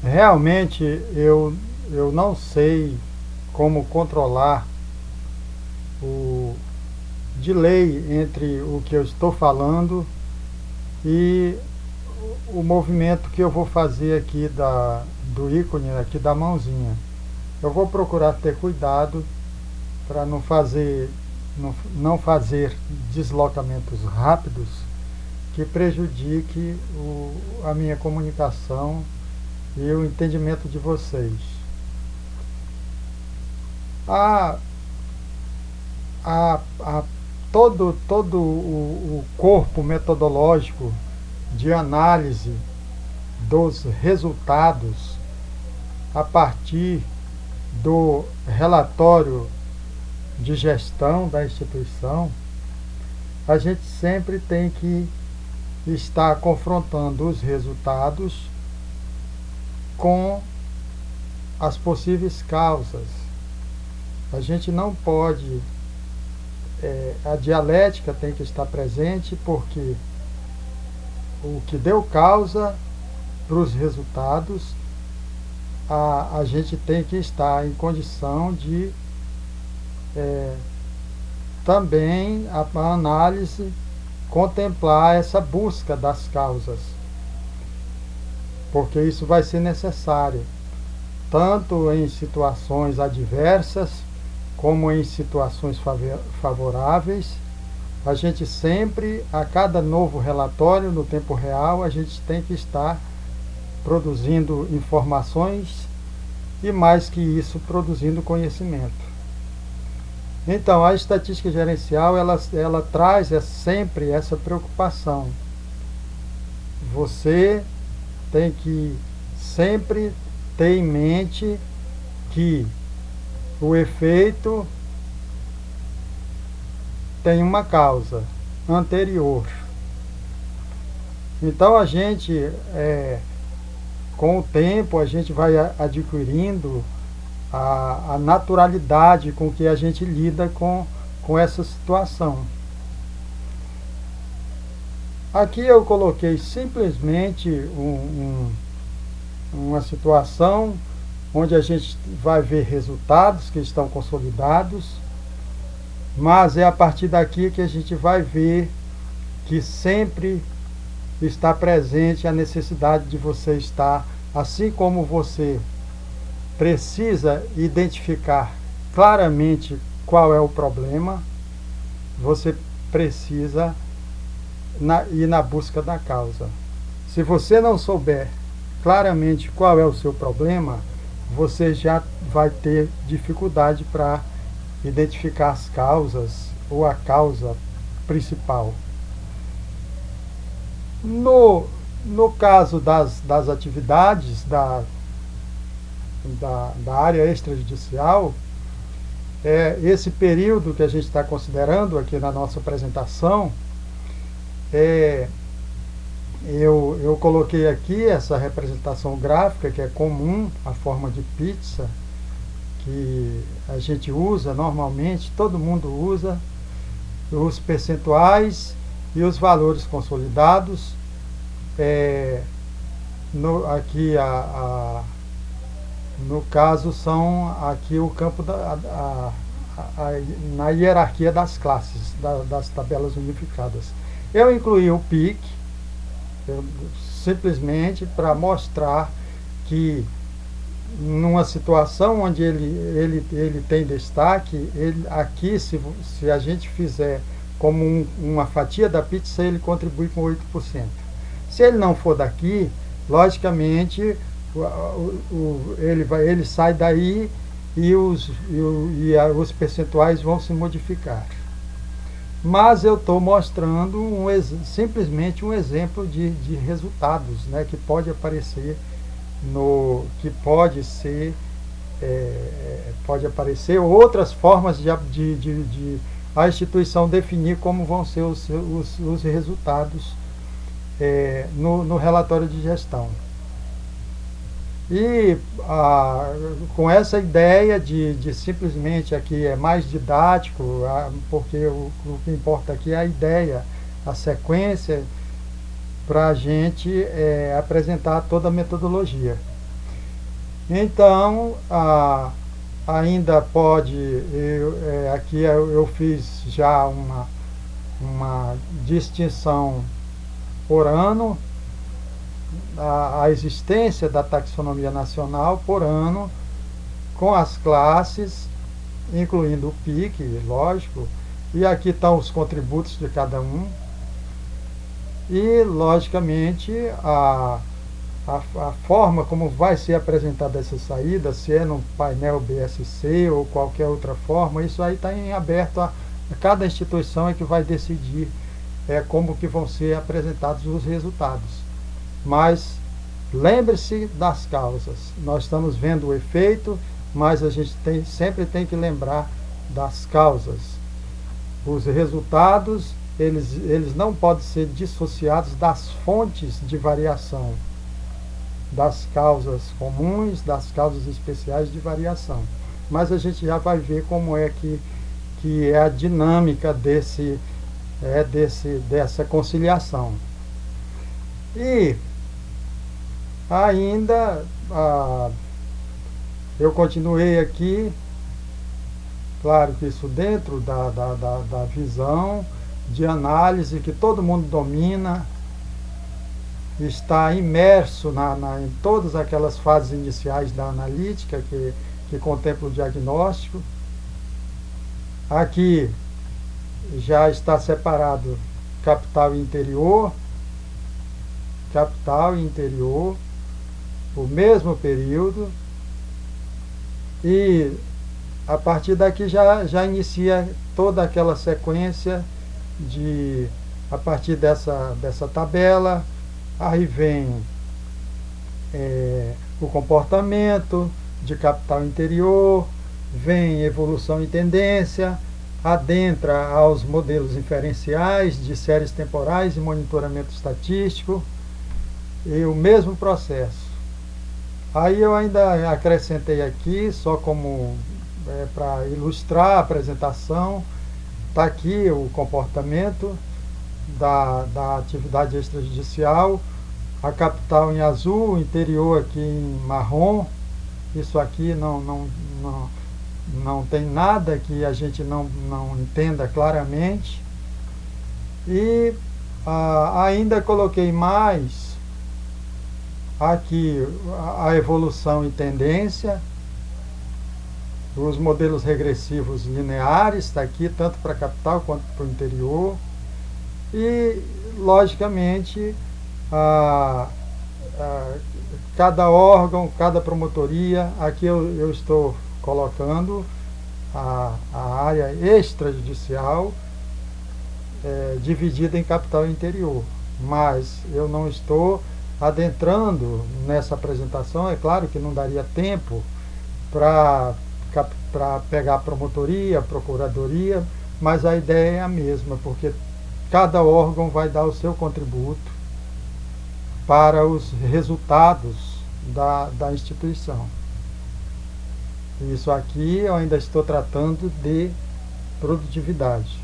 Realmente eu não sei como controlar o delay entre o que eu estou falando e o movimento que eu vou fazer aqui do ícone, aqui da mãozinha. Eu vou procurar ter cuidado para não fazer deslocamentos rápidos que prejudique a minha comunicação e o entendimento de vocês. A, a todo o corpo metodológico de análise dos resultados a partir do relatório de gestão da instituição, a gente sempre tem que estar confrontando os resultados com as possíveis causas. A gente não pode, a dialética tem que estar presente, porque o que deu causa para os resultados, a gente tem que estar em condição de também a análise contemplar essa busca das causas, porque isso vai ser necessário, tanto em situações adversas como em situações favoráveis. A gente sempre, a cada novo relatório no tempo real, a gente tem que estar produzindo informações e, mais que isso, produzindo conhecimento. Então, a estatística gerencial, ela traz sempre essa preocupação. Você tem que sempre ter em mente que o efeito tem uma causa anterior. Então a gente, com o tempo, a gente vai adquirindo a naturalidade com que a gente lida com essa situação. Aqui eu coloquei simplesmente uma situação onde a gente vai ver resultados que estão consolidados, mas é a partir daqui que a gente vai ver que sempre está presente a necessidade de você estar, assim como você precisa identificar claramente qual é o problema, você precisa ir na busca da causa. Se você não souber claramente qual é o seu problema, você já vai ter dificuldade para identificar as causas ou a causa principal. No caso das atividades da área extrajudicial, esse período que a gente está considerando aqui na nossa apresentação, eu coloquei aqui essa representação gráfica que é comum, a forma de pizza, que a gente usa normalmente, todo mundo usa, os percentuais e os valores consolidados. Aqui no caso são aqui o campo na hierarquia das classes, das tabelas unificadas. Eu incluí o PIC simplesmente para mostrar que numa situação onde ele tem destaque, aqui se a gente fizer como uma fatia da pizza, ele contribui com 8%. Se ele não for daqui, logicamente ele sai daí e os percentuais vão se modificar. Mas eu estou mostrando simplesmente um exemplo de resultados, né, que pode aparecer pode aparecer outras formas de a instituição definir como vão ser os resultados no relatório de gestão. E com essa ideia de simplesmente aqui é mais didático, porque o que importa aqui é a ideia, a sequência, para a gente apresentar toda a metodologia. Então, ainda pode, aqui eu fiz já uma distinção por ano, a existência da taxonomia nacional por ano, com as classes, incluindo o PIC, lógico, e aqui estão os contributos de cada um, e, logicamente, a forma como vai ser apresentada essa saída, se é no painel BSC ou qualquer outra forma, isso aí está em aberto a cada instituição é que vai decidir como que vão ser apresentados os resultados. Mas lembre-se das causas. Nós estamos vendo o efeito, mas a gente sempre tem que lembrar das causas. Os resultados, eles não podem ser dissociados das fontes de variação, das causas comuns, das causas especiais de variação. Mas a gente já vai ver como é que é a dinâmica dessa conciliação. E ainda eu continuei aqui, claro que isso dentro da visão de análise que todo mundo domina, está imerso em todas aquelas fases iniciais da analítica que contempla o diagnóstico. Aqui já está separado capital e interior, o mesmo período, e a partir daqui já inicia toda aquela sequência a partir dessa tabela. Aí vem o comportamento de capital interior, vem evolução e tendência, adentra aos modelos inferenciais de séries temporais e monitoramento estatístico, e o mesmo processo. Aí eu ainda acrescentei aqui, só como para ilustrar a apresentação, está aqui o comportamento da atividade extrajudicial, a capital em azul, o interior aqui em marrom. Isso aqui não tem nada que a gente não entenda claramente. E ainda coloquei mais aqui a evolução e tendência, os modelos regressivos lineares, está aqui tanto para a capital quanto para o interior. E, logicamente, cada órgão, cada promotoria, aqui eu estou colocando a área extrajudicial dividida em capital e interior, mas eu não estou adentrando nessa apresentação. É claro que não daria tempo para pegar a promotoria, a procuradoria, mas a ideia é a mesma, porque cada órgão vai dar o seu contributo para os resultados da instituição. Isso aqui eu ainda estou tratando de produtividade.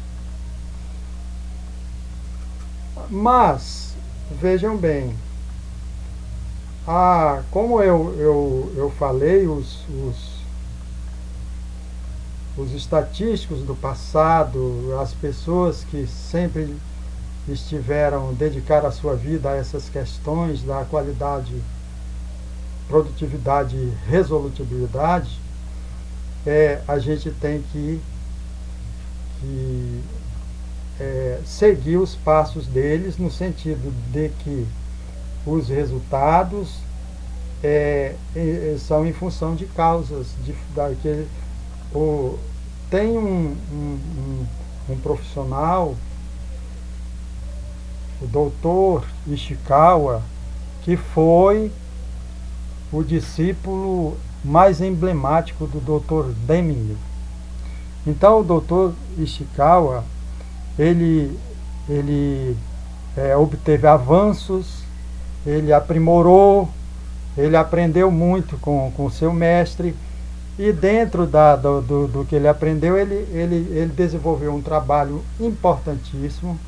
Mas, vejam bem, como eu falei, os estatísticos do passado, as pessoas que sempre dedicaram a sua vida a essas questões da qualidade, produtividade e resolutibilidade, a gente tem que seguir os passos deles, no sentido de que os resultados são em função de causas, tem um profissional, o Dr. Ishikawa, que foi o discípulo mais emblemático do Dr. Deming. Então o Dr. Ishikawa, ele obteve avanços, ele aprimorou, ele aprendeu muito com o seu mestre, e dentro do que ele aprendeu, ele desenvolveu um trabalho importantíssimo.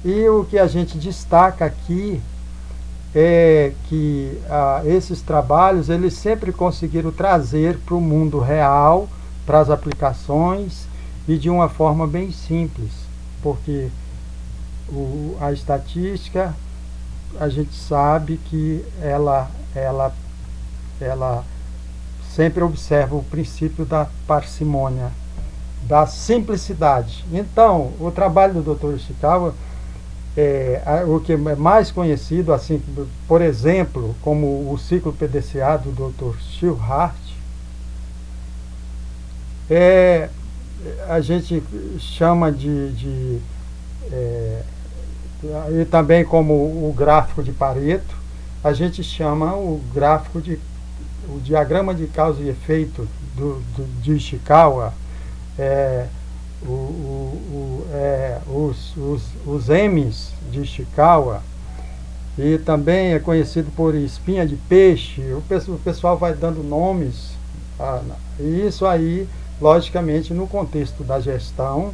E o que a gente destaca aqui é que esses trabalhos eles sempre conseguiram trazer para o mundo real, para as aplicações, e de uma forma bem simples, porque a estatística, a gente sabe que ela sempre observa o princípio da parcimônia, da simplicidade. Então, o trabalho do Dr. Ishikawa, o que é mais conhecido, assim, por exemplo, como o ciclo PDCA do Dr. Shilhart, a gente chama e também como o gráfico de Pareto, a gente chama o diagrama de causa e efeito de Ishikawa, os M's de Ishikawa, e também é conhecido por espinha de peixe. O pessoal vai dando nomes, e isso aí, logicamente, no contexto da gestão,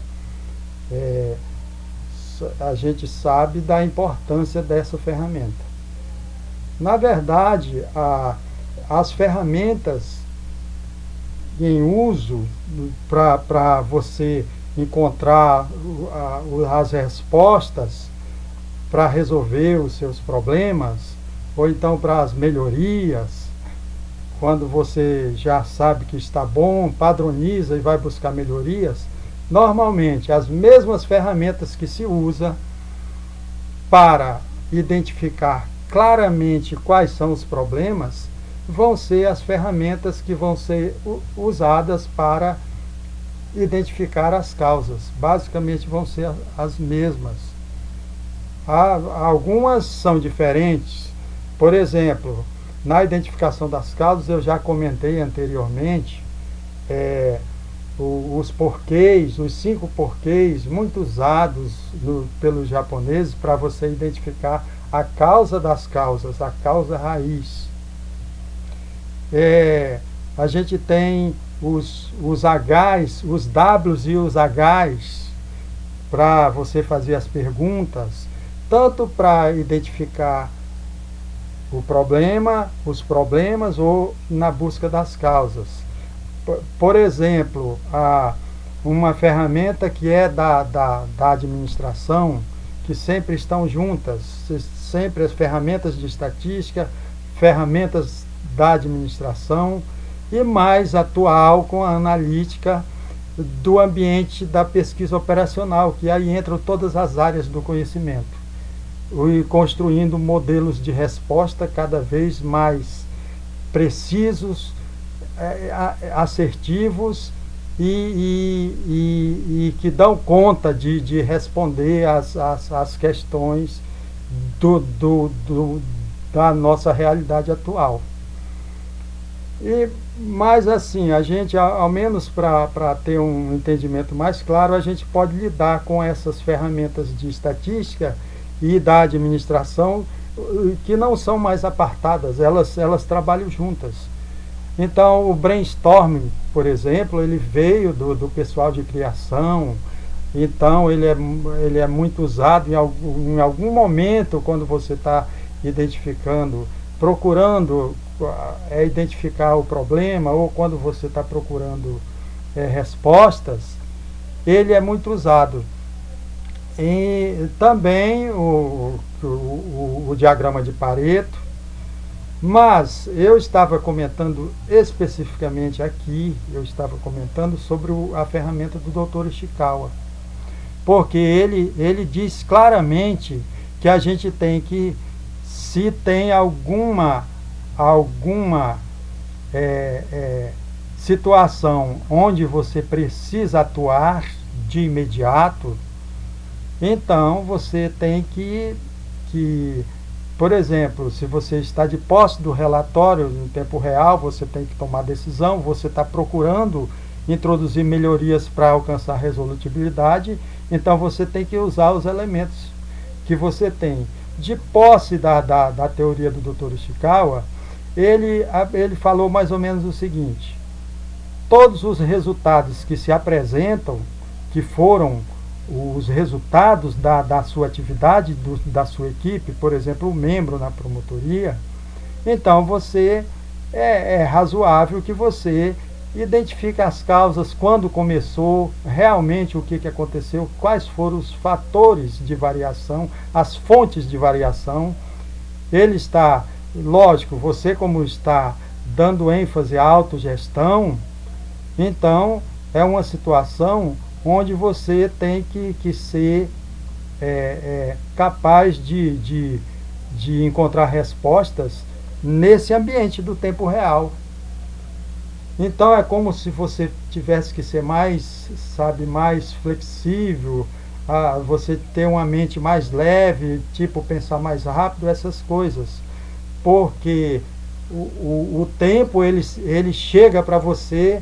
a gente sabe da importância dessa ferramenta. Na verdade, as ferramentas em uso para você encontrar as respostas para resolver os seus problemas, ou então para as melhorias, quando você já sabe que está bom, padroniza e vai buscar melhorias, normalmente as mesmas ferramentas que se usa para identificar claramente quais são os problemas vão ser as ferramentas que vão ser usadas para identificar as causas. Basicamente vão ser as mesmas. Algumas são diferentes. Por exemplo, na identificação das causas, eu já comentei anteriormente, os porquês, os 5 porquês, muito usados pelos japoneses para você identificar a causa das causas, a causa raiz. A gente tem os H's, os W's e os H's para você fazer as perguntas, tanto para identificar o problema, os problemas, ou na busca das causas. Por exemplo, uma ferramenta que é da administração, que sempre estão juntas, sempre as ferramentas de estatística, ferramentas da administração, e mais atual com a analítica do ambiente da pesquisa operacional, que aí entram todas as áreas do conhecimento, e construindo modelos de resposta cada vez mais precisos, assertivos e que dão conta de responder às questões da nossa realidade atual. Mas assim, a gente, ao menos para ter um entendimento mais claro, a gente pode lidar com essas ferramentas de estatística e da administração, que não são mais apartadas, elas trabalham juntas. Então, o brainstorming, por exemplo, ele veio do pessoal de criação. Então, ele é muito usado em algum momento, quando você está identificando, procurando identificar o problema, ou quando você está procurando respostas, ele é muito usado. E também o diagrama de Pareto. Mas eu estava comentando especificamente aqui, eu estava comentando sobre a ferramenta do Dr. Ishikawa, porque ele diz claramente que a gente tem que, se tem alguma situação onde você precisa atuar de imediato, então você tem que por exemplo, se você está de posse do relatório em tempo real, você tem que tomar decisão, você está procurando introduzir melhorias para alcançar resolutibilidade, então você tem que usar os elementos que você tem. De posse da teoria do Dr. Ishikawa, ele falou mais ou menos o seguinte: todos os resultados que se apresentam, que foram os resultados da sua atividade, da sua equipe, por exemplo, o membro na promotoria, então é razoável que você identifique as causas, quando começou, realmente o que aconteceu, quais foram os fatores de variação, as fontes de variação. Ele está, lógico, você como está dando ênfase à autogestão, então é uma situação onde você tem que ser capaz de encontrar respostas nesse ambiente do tempo real. Então é como se você tivesse que ser mais, mais flexível, você ter uma mente mais leve, tipo pensar mais rápido, essas coisas. Porque o tempo ele chega para você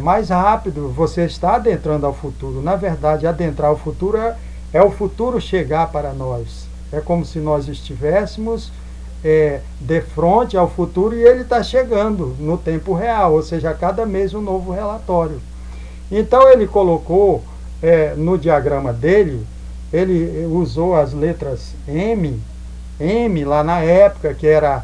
mais rápido, você está adentrando ao futuro. Na verdade, adentrar ao futuro é o futuro chegar para nós. É como se nós estivéssemos de frente ao futuro, e ele está chegando no tempo real, ou seja, a cada mês um novo relatório. Então ele colocou no diagrama dele, ele usou as letras M lá na época, que era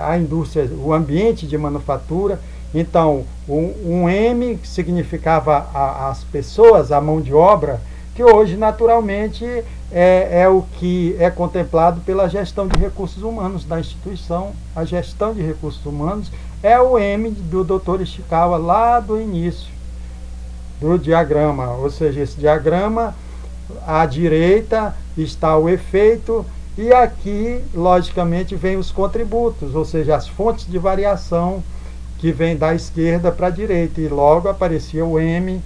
a indústria, o ambiente de manufatura. Então, um M significava as pessoas, a mão de obra, que hoje naturalmente é o que é contemplado pela gestão de recursos humanos da instituição. A gestão de recursos humanos é o M do Dr. Ishikawa, lá do início do diagrama. Ou seja, esse diagrama, à direita está o efeito, e aqui, logicamente, vem os contributos, ou seja, as fontes de variação que vem da esquerda para a direita, e logo aparecia o M,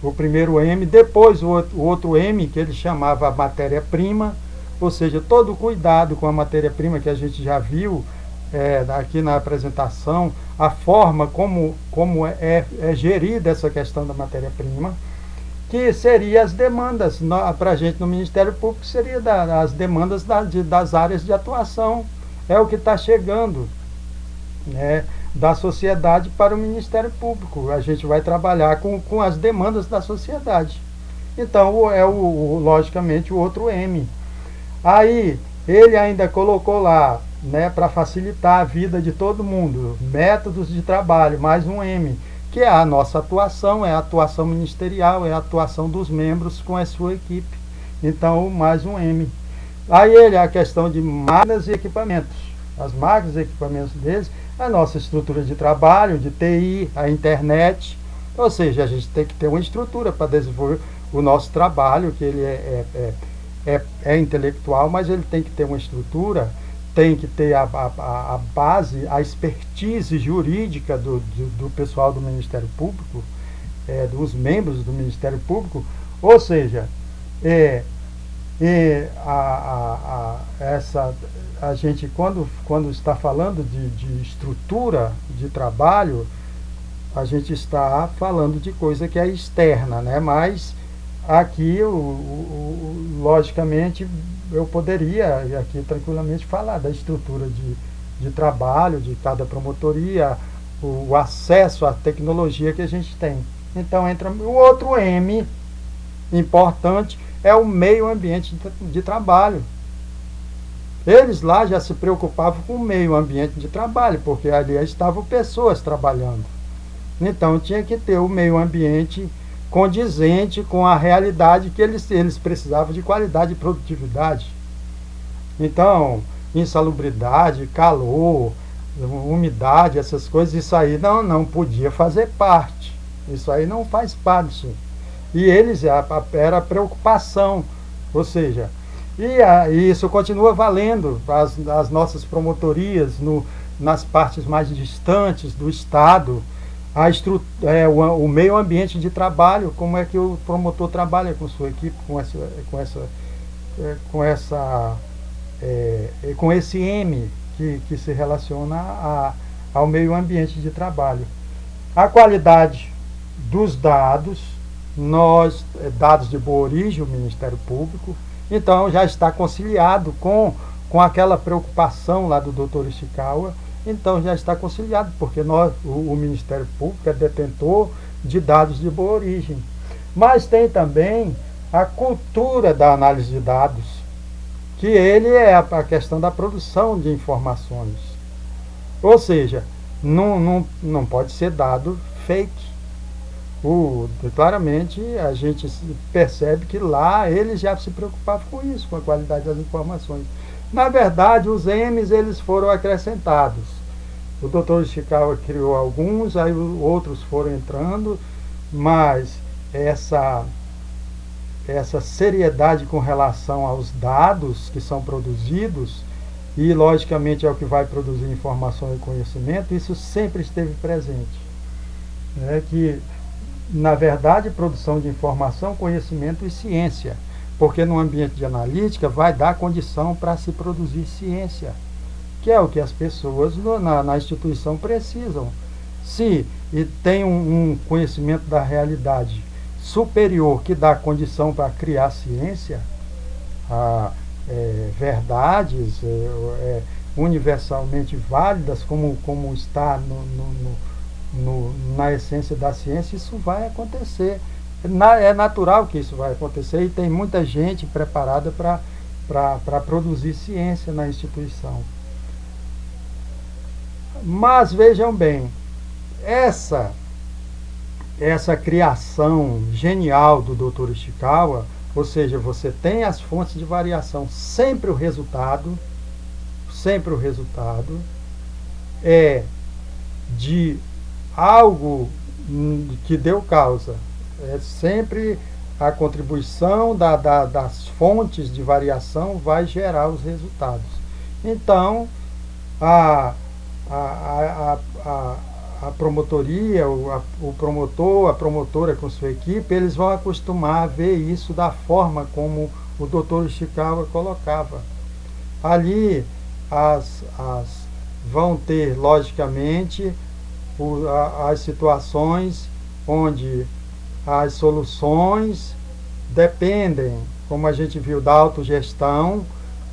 o primeiro M, depois o outro M, que ele chamava matéria-prima, ou seja, todo o cuidado com a matéria-prima que a gente já viu aqui na apresentação, a forma como é gerida essa questão da matéria-prima, que seria as demandas, para a gente no Ministério Público, seria as demandas das áreas de atuação, é o que está chegando, né, da sociedade para o Ministério Público. A gente vai trabalhar com as demandas da sociedade. Então, logicamente, o outro M. Aí, ele ainda colocou lá, né, para facilitar a vida de todo mundo, métodos de trabalho, mais um M, que é a nossa atuação, é a atuação ministerial, é a atuação dos membros com a sua equipe. Então, mais um M. Aí, a questão de máquinas e equipamentos. As máquinas e equipamentos deles, a nossa estrutura de trabalho, de TI, a internet. Ou seja, a gente tem que ter uma estrutura para desenvolver o nosso trabalho, que ele é intelectual, mas ele tem que ter uma estrutura, tem que ter a base, a expertise jurídica do pessoal do Ministério Público, dos membros do Ministério Público. Ou seja, a gente, quando está falando de estrutura de trabalho, a gente está falando de coisa que é externa, né? Mas aqui, logicamente, eu poderia aqui tranquilamente falar da estrutura de trabalho de cada promotoria, o acesso à tecnologia que a gente tem. Então entra o outro M importante, é o meio ambiente de trabalho. Eles lá já se preocupavam com o meio ambiente de trabalho, porque ali estavam pessoas trabalhando. Então tinha que ter o meio ambiente condizente com a realidade, que eles precisavam de qualidade e produtividade. Então, insalubridade, calor, umidade, essas coisas, isso aí não podia fazer parte. Isso aí não faz parte. E eles, era preocupação, ou seja, e isso continua valendo as nossas promotorias nas partes mais distantes do Estado, o meio ambiente de trabalho, como é que o promotor trabalha com sua equipe, com esse M que se relaciona ao meio ambiente de trabalho. A qualidade dos dados, dados de boa origem, o Ministério Público, então já está conciliado com aquela preocupação lá do Dr. Ishikawa. Então já está conciliado, porque o Ministério Público é detentor de dados de boa origem. Mas tem também a cultura da análise de dados, que ele é a questão da produção de informações. Ou seja, não pode ser dado fake. Claramente a gente percebe que lá ele já se preocupava com isso, com a qualidade das informações. Na verdade, os M's eles foram acrescentados. O Dr. Ishikawa criou alguns, aí outros foram entrando, mas essa seriedade com relação aos dados que são produzidos, e logicamente é o que vai produzir informação e conhecimento, isso sempre esteve presente. Que, na verdade, produção de informação, conhecimento e ciência, porque no ambiente de analítica vai dar condição para se produzir ciência, que é o que as pessoas na instituição precisam. Se tem um conhecimento da realidade superior que dá condição para criar ciência, verdades universalmente válidas, como está na essência da ciência, isso vai acontecer. É natural que isso vai acontecer e tem muita gente preparada para produzir ciência na instituição. Mas vejam bem, essa criação genial do Dr. Ishikawa, ou seja, você tem as fontes de variação, sempre o resultado é de algo que deu causa. É sempre a contribuição das fontes de variação vai gerar os resultados. Então, a promotoria, o promotor, a promotora com sua equipe, eles vão acostumar a ver isso da forma como o Dr. Ishikawa colocava. Ali vão ter, logicamente, as situações onde as soluções dependem, como a gente viu, da autogestão,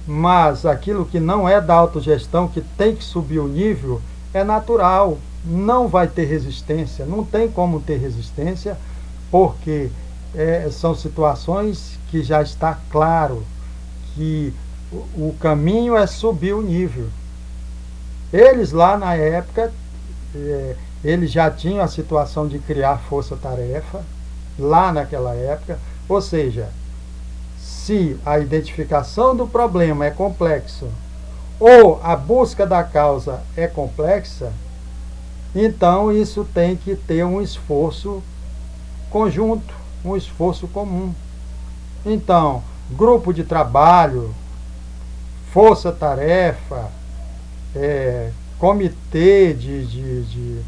mas aquilo que não é da autogestão, que tem que subir o nível, é natural, não vai ter resistência, não tem como ter resistência, porque são situações que já está claro que o caminho é subir o nível. Eles lá na época, eles já tinham a situação de criar força-tarefa, lá naquela época, ou seja, se a identificação do problema é complexo ou a busca da causa é complexa, então isso tem que ter um esforço conjunto, um esforço comum. Então, grupo de trabalho, força-tarefa, comitê de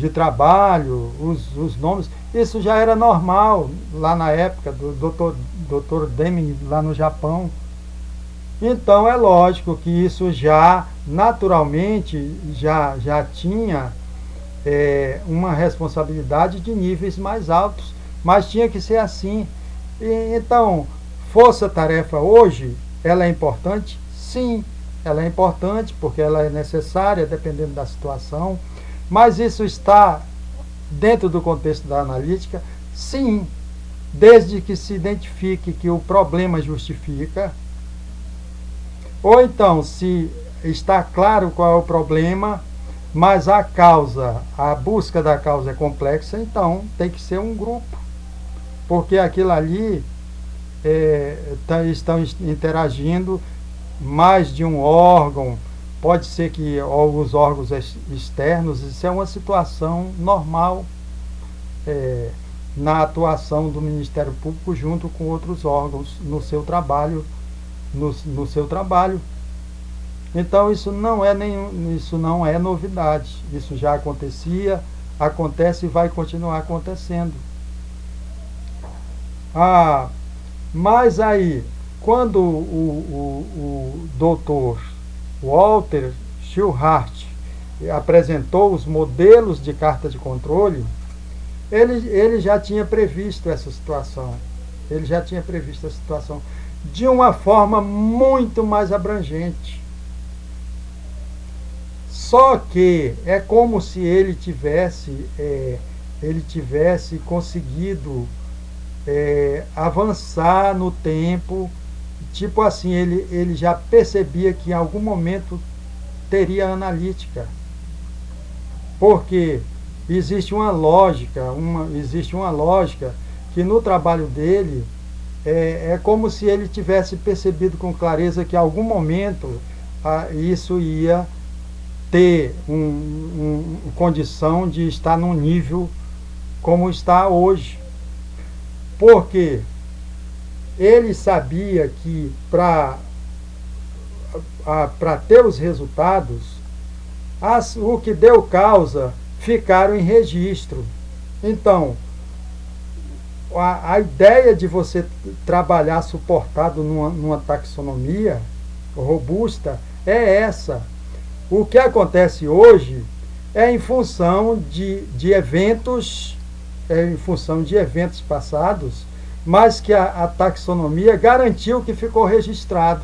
trabalho, os nomes, isso já era normal lá na época do Dr. Deming, lá no Japão. Então é lógico que isso já naturalmente já tinha uma responsabilidade de níveis mais altos, mas tinha que ser assim. Então, força-tarefa hoje, ela é importante? Sim, ela é importante porque ela é necessária dependendo da situação, mas isso está dentro do contexto da analítica? Sim, desde que se identifique que o problema justifica, ou então se está claro qual é o problema, mas a busca da causa é complexa, então tem que ser um grupo, porque aquilo ali estão interagindo mais de um órgão, pode ser que alguns órgãos externos, isso é uma situação normal na atuação do Ministério Público junto com outros órgãos no seu trabalho, Então isso não é novidade, isso já acontecia, acontece e vai continuar acontecendo. Mas aí, quando o doutor Walter Schulhart apresentou os modelos de carta de controle, ele já tinha previsto essa situação. Ele já tinha previsto essa situação de uma forma muito mais abrangente. Só que é como se ele tivesse ele tivesse conseguido avançar no tempo, tipo assim, ele já percebia que em algum momento teria analítica, porque existe uma lógica que no trabalho dele é como se ele tivesse percebido com clareza que em algum momento isso ia ter condição de estar num nível como está hoje. Porque ele sabia que para ter os resultados, o que deu causa ficaram em registro. Então, a ideia de você trabalhar suportado numa taxonomia robusta é essa. O que acontece hoje é em função de eventos, em função de eventos passados, mas que a taxonomia garantiu que ficou registrado.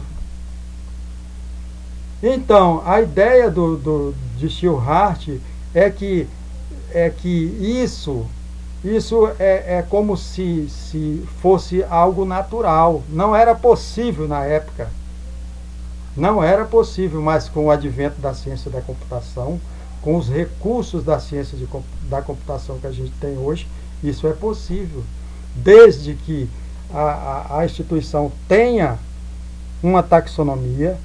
Então, a ideia de Shillhart é que isso é como se fosse algo natural. Não era possível na época. Não era possível, mas com o advento da ciência da computação, com os recursos da ciência da computação que a gente tem hoje, isso é possível. Desde que a instituição tenha uma taxonomia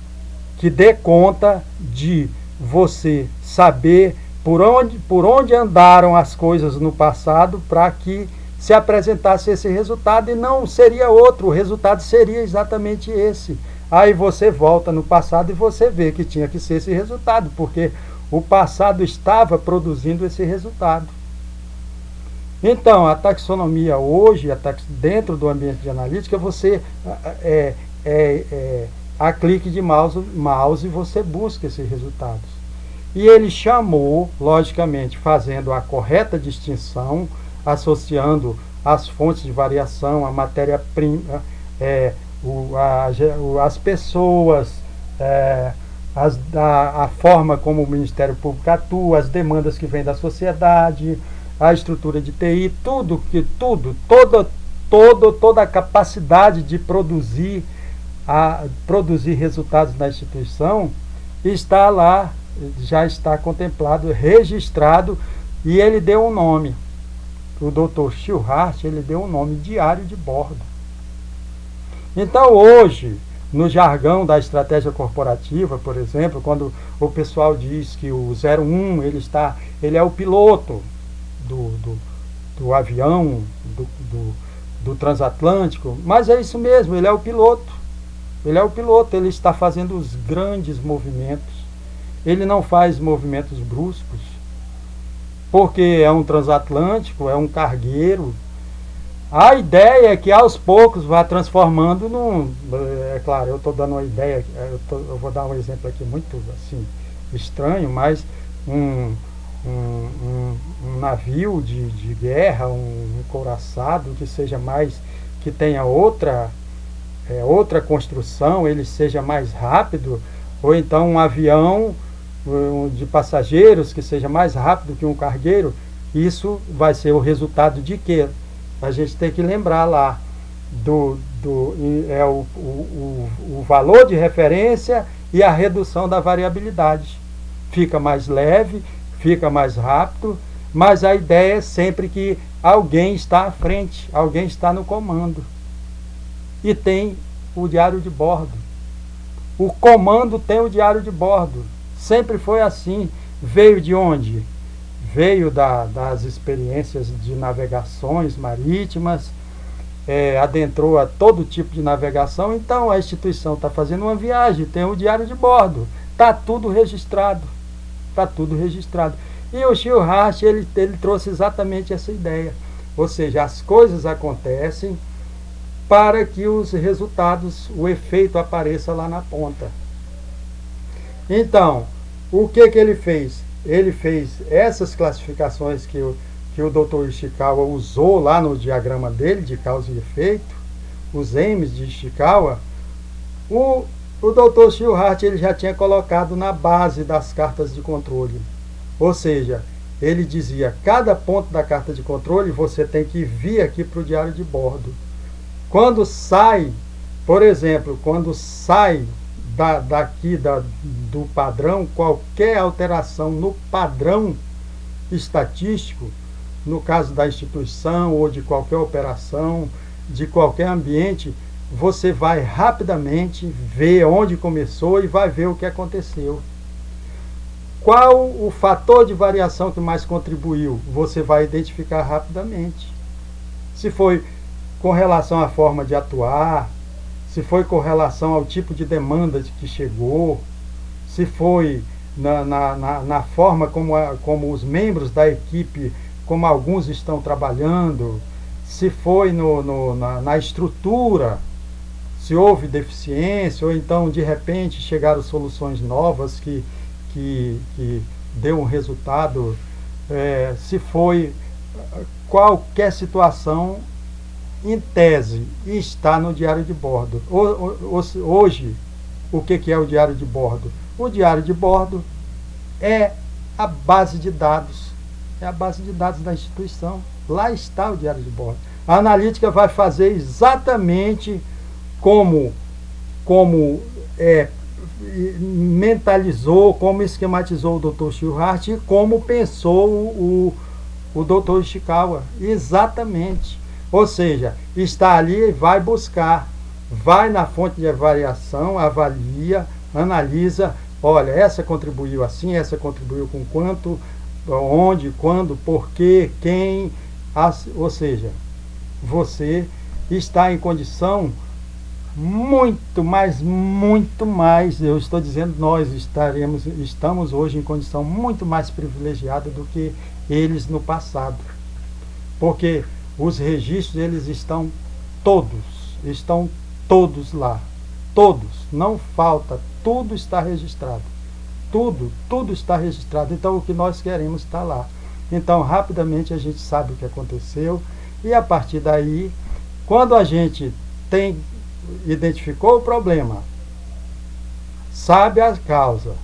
que dê conta de você saber por onde andaram as coisas no passado para que se apresentasse esse resultado, e não seria outro, o resultado seria exatamente esse. Aí você volta no passado e você vê que tinha que ser esse resultado, porque o passado estava produzindo esse resultado. Então, a taxonomia hoje, dentro do ambiente de analítica, você a clique de mouse você busca esses resultados. E ele chamou, logicamente, fazendo a correta distinção, associando as fontes de variação, a matéria-prima, as pessoas, a forma como o Ministério Público atua, as demandas que vêm da sociedade, a estrutura de TI, toda a capacidade de produzir resultados na instituição está lá, já está contemplado, registrado, e ele deu um nome. O Dr. Shillhart, ele deu um nome, diário de bordo. Então hoje, no jargão da estratégia corporativa, por exemplo, quando o pessoal diz que o 01 ele é o piloto do avião, do transatlântico, mas é isso mesmo, ele é o piloto. Ele é o piloto, ele está fazendo os grandes movimentos. Ele não faz movimentos bruscos, porque é um transatlântico, é um cargueiro. A ideia é que aos poucos vá transformando é claro, eu estou dando uma ideia, eu vou dar um exemplo aqui muito assim, estranho, mas um navio de guerra, um couraçado que seja mais, que tenha outra construção, ele seja mais rápido, ou então um avião de passageiros que seja mais rápido que um cargueiro. Isso vai ser o resultado de quê? A gente tem que lembrar lá o valor de referência e a redução da variabilidade. Fica mais leve, fica mais rápido, mas a ideia é sempre que alguém está à frente, alguém está no comando. E tem o diário de bordo. O comando tem o diário de bordo. Sempre foi assim. Veio de onde? Veio das experiências de navegações marítimas, adentrou a todo tipo de navegação. Então a instituição está fazendo uma viagem, tem o diário de bordo. Está tudo registrado. Está tudo registrado. E o Shillhart, ele trouxe exatamente essa ideia. Ou seja, as coisas acontecem para que os resultados, o efeito apareça lá na ponta. Então, o que ele fez? Ele fez essas classificações que o Dr. Ishikawa usou lá no diagrama dele, de causa e efeito, os M's de Ishikawa. O Dr. Shillhart, ele já tinha colocado na base das cartas de controle. Ou seja, ele dizia, cada ponto da carta de controle você tem que vir aqui para o diário de bordo. Quando sai, por exemplo, quando sai do padrão, qualquer alteração no padrão estatístico, no caso da instituição ou de qualquer operação, de qualquer ambiente, você vai rapidamente ver onde começou e vai ver o que aconteceu. Qual o fator de variação que mais contribuiu? Você vai identificar rapidamente. Se foi com relação à forma de atuar, se foi com relação ao tipo de demanda que chegou, se foi na forma como os membros da equipe, como alguns estão trabalhando, se foi na estrutura, se houve deficiência, ou então de repente chegaram soluções novas que deu um resultado, se foi qualquer situação, em tese, está no diário de bordo. Hoje, o que é o diário de bordo? O diário de bordo é a base de dados, da instituição. Lá está o diário de bordo. A analítica vai fazer exatamente como mentalizou, como esquematizou o Dr. Shillhart e como pensou o Dr. Ishikawa. Exatamente. Ou seja, está ali e vai buscar, vai na fonte de variação, avalia, analisa, olha, essa contribuiu assim, essa contribuiu com quanto, onde, quando, porquê, quem, ou seja, você está em condição muito mais, eu estou dizendo, nós estamos hoje em condição muito mais privilegiada do que eles no passado, porque os registros, eles estão todos lá, todos, não falta, tudo está registrado, tudo está registrado. Então o que nós queremos está lá. Então rapidamente a gente sabe o que aconteceu, e a partir daí, quando a gente identificou o problema, sabe a causa,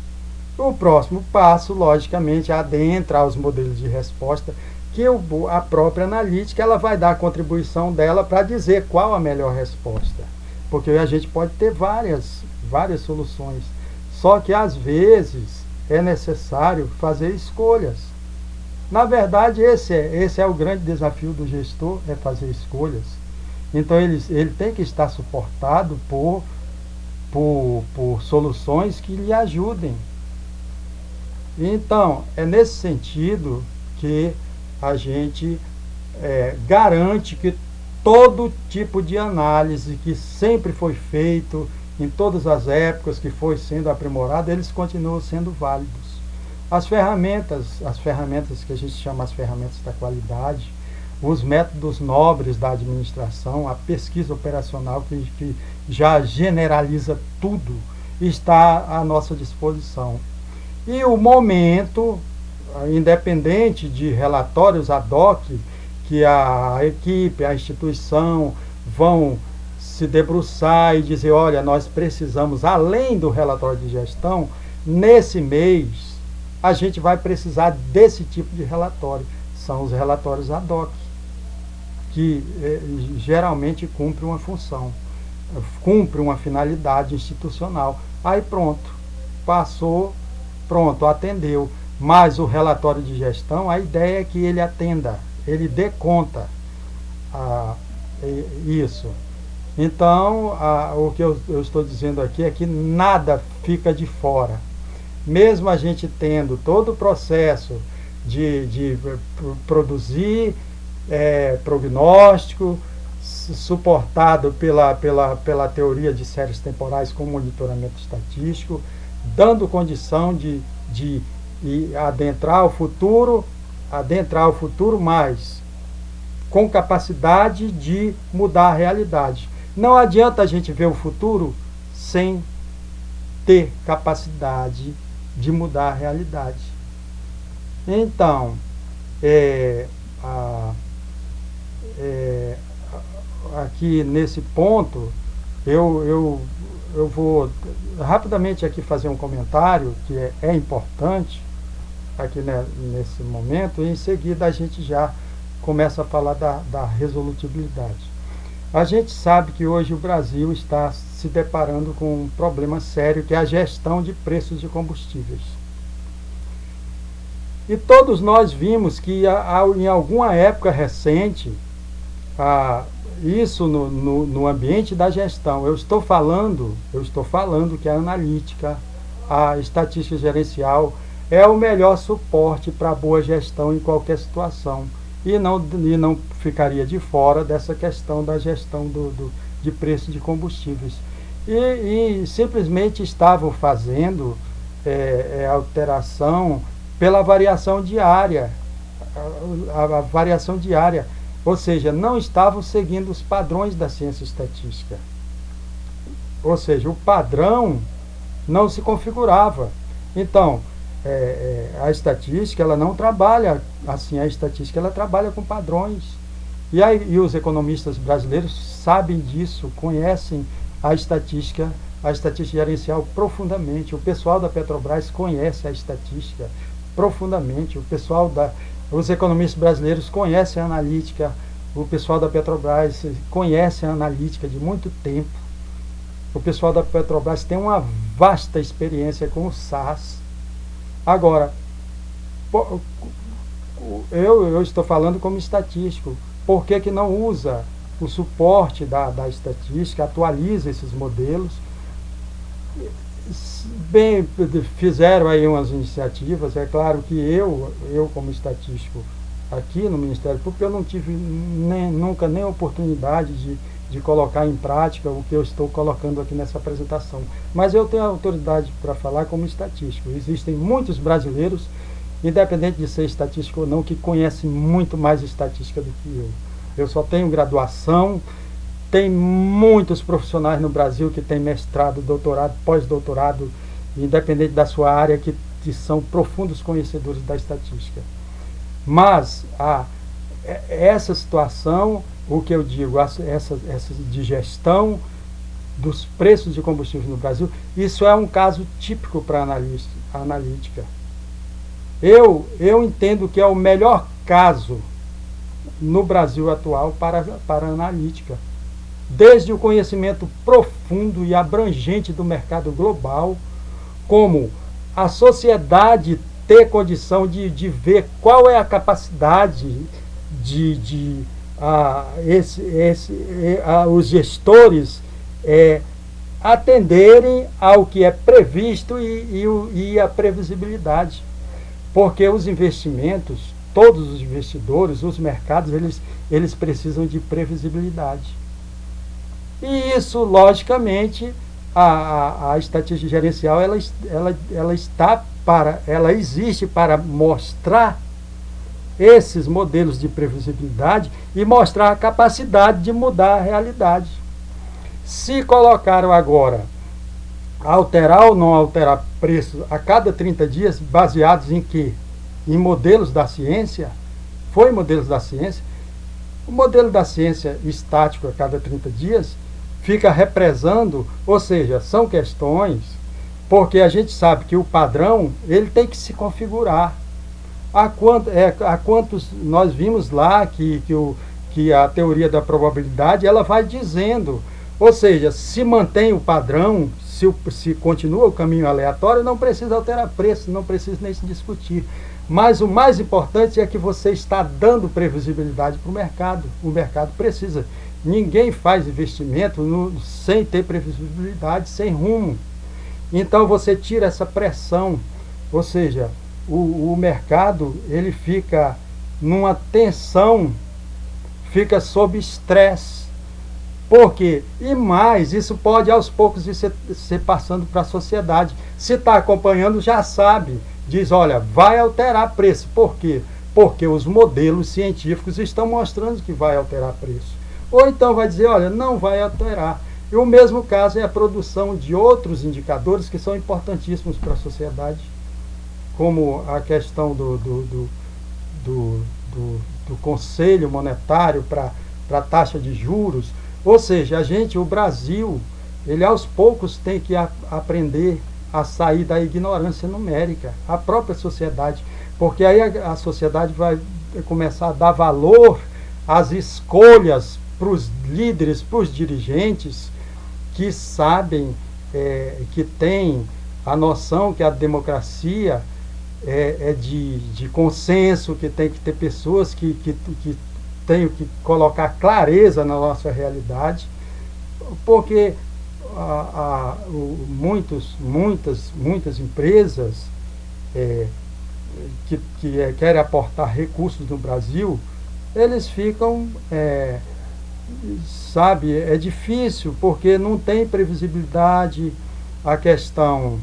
o próximo passo, logicamente, adentra aos modelos de resposta, que a própria analítica ela vai dar a contribuição dela para dizer qual a melhor resposta. Porque a gente pode ter várias soluções, só que às vezes é necessário fazer escolhas. Na verdade, esse é o grande desafio do gestor, é fazer escolhas. Então ele tem que estar suportado por soluções que lhe ajudem. Então, é nesse sentido que a gente garante que todo tipo de análise que sempre foi feito, em todas as épocas que foi sendo aprimorado, eles continuam sendo válidos. As ferramentas que a gente chama as ferramentas da qualidade, os métodos nobres da administração, a pesquisa operacional que já generaliza tudo, está à nossa disposição. E o momento, independente de relatórios ad hoc, que a equipe, a instituição vão se debruçar e dizer, olha, nós precisamos, além do relatório de gestão, nesse mês, a gente vai precisar desse tipo de relatório. São os relatórios ad hoc, que geralmente cumprem uma função, cumpre uma finalidade institucional. Aí pronto, passou, pronto, atendeu. Mas o relatório de gestão, a ideia é que ele atenda, ele dê conta isso. Então, o que eu estou dizendo aqui é que nada fica de fora. Mesmo a gente tendo todo o processo de produzir prognóstico, suportado pela teoria de séries temporais com monitoramento estatístico, dando condição de adentrar o futuro, mas com capacidade de mudar a realidade. Não adianta a gente ver o futuro sem ter capacidade de mudar a realidade. Então, aqui nesse ponto, eu vou rapidamente aqui fazer um comentário que é importante, aqui, né, nesse momento, e em seguida a gente já começa a falar da resolutibilidade. A gente sabe que hoje o Brasil está se deparando com um problema sério, que é a gestão de preços de combustíveis. E todos nós vimos que em alguma época recente, isso no ambiente da gestão, eu estou falando que a analítica, a estatística gerencial é o melhor suporte para a boa gestão em qualquer situação. E não ficaria de fora dessa questão da gestão de preço de combustíveis. E simplesmente estavam fazendo alteração pela variação diária, a variação diária, ou seja, não estavam seguindo os padrões da ciência estatística. Ou seja, o padrão não se configurava. Então, a estatística, ela não trabalha assim, a estatística ela trabalha com padrões. E os economistas brasileiros sabem disso, conhecem a estatística gerencial profundamente. O pessoal da Petrobras conhece a estatística profundamente. Os economistas brasileiros conhecem a analítica. O pessoal da Petrobras conhece a analítica de muito tempo. O pessoal da Petrobras tem uma vasta experiência com o SAS. Agora, eu estou falando como estatístico. Por que não usa o suporte da estatística, atualiza esses modelos? Bem, fizeram aí umas iniciativas. É claro que eu como estatístico aqui no Ministério Público, eu não tive nunca nem oportunidade de colocar em prática o que eu estou colocando aqui nessa apresentação. Mas eu tenho autoridade para falar como estatístico. Existem muitos brasileiros, independente de ser estatístico ou não, que conhecem muito mais estatística do que eu. Eu só tenho graduação, tem muitos profissionais no Brasil que têm mestrado, doutorado, pós-doutorado, independente da sua área, que são profundos conhecedores da estatística. Mas essa situação, o que eu digo, essa de gestão dos preços de combustíveis no Brasil, isso é um caso típico para a analítica. Eu entendo que é o melhor caso no Brasil atual para a analítica. Desde o conhecimento profundo e abrangente do mercado global, como a sociedade ter condição de ver qual é a capacidade os gestores atenderem ao que é previsto e a previsibilidade. Porque os investimentos, todos os investidores, os mercados, eles precisam de previsibilidade. E isso, logicamente, a estatística gerencial ela existe para mostrar esses modelos de previsibilidade e mostrar a capacidade de mudar a realidade. Se colocaram agora alterar ou não alterar preços a cada 30 dias, baseados em quê? Em modelos da ciência, foi modelos da ciência. O modelo da ciência estático a cada 30 dias fica represando, ou seja, são questões, porque a gente sabe que o padrão ele tem que se configurar. Há quantos nós vimos lá que a teoria da probabilidade ela vai dizendo, ou seja, se mantém o padrão, se continua o caminho aleatório, não precisa alterar preço, não precisa nem se discutir. Mas o mais importante é que você está dando previsibilidade para o mercado. O mercado precisa. Ninguém faz investimento sem ter previsibilidade, sem rumo. Então você tira essa pressão, ou seja, o mercado ele fica numa tensão, fica sob estresse. Por quê? E mais, isso pode aos poucos ir ser passando para a sociedade. Se está acompanhando, já sabe. Diz, olha, vai alterar preço. Por quê? Porque os modelos científicos estão mostrando que vai alterar preço. Ou então vai dizer, olha, não vai alterar. E o mesmo caso é a produção de outros indicadores que são importantíssimos para a sociedade, como a questão do Conselho Monetário para a taxa de juros. Ou seja, o Brasil, ele aos poucos tem que aprender a sair da ignorância numérica, a própria sociedade. porque aí a sociedade vai começar a dar valor às escolhas para os líderes, para os dirigentes que sabem, que têm a noção que a democracia é de consenso, que tem que ter pessoas que tenham que colocar clareza na nossa realidade, porque muitas empresas que querem aportar recursos no Brasil, eles ficam, sabe, é difícil, porque não tem previsibilidade. A questão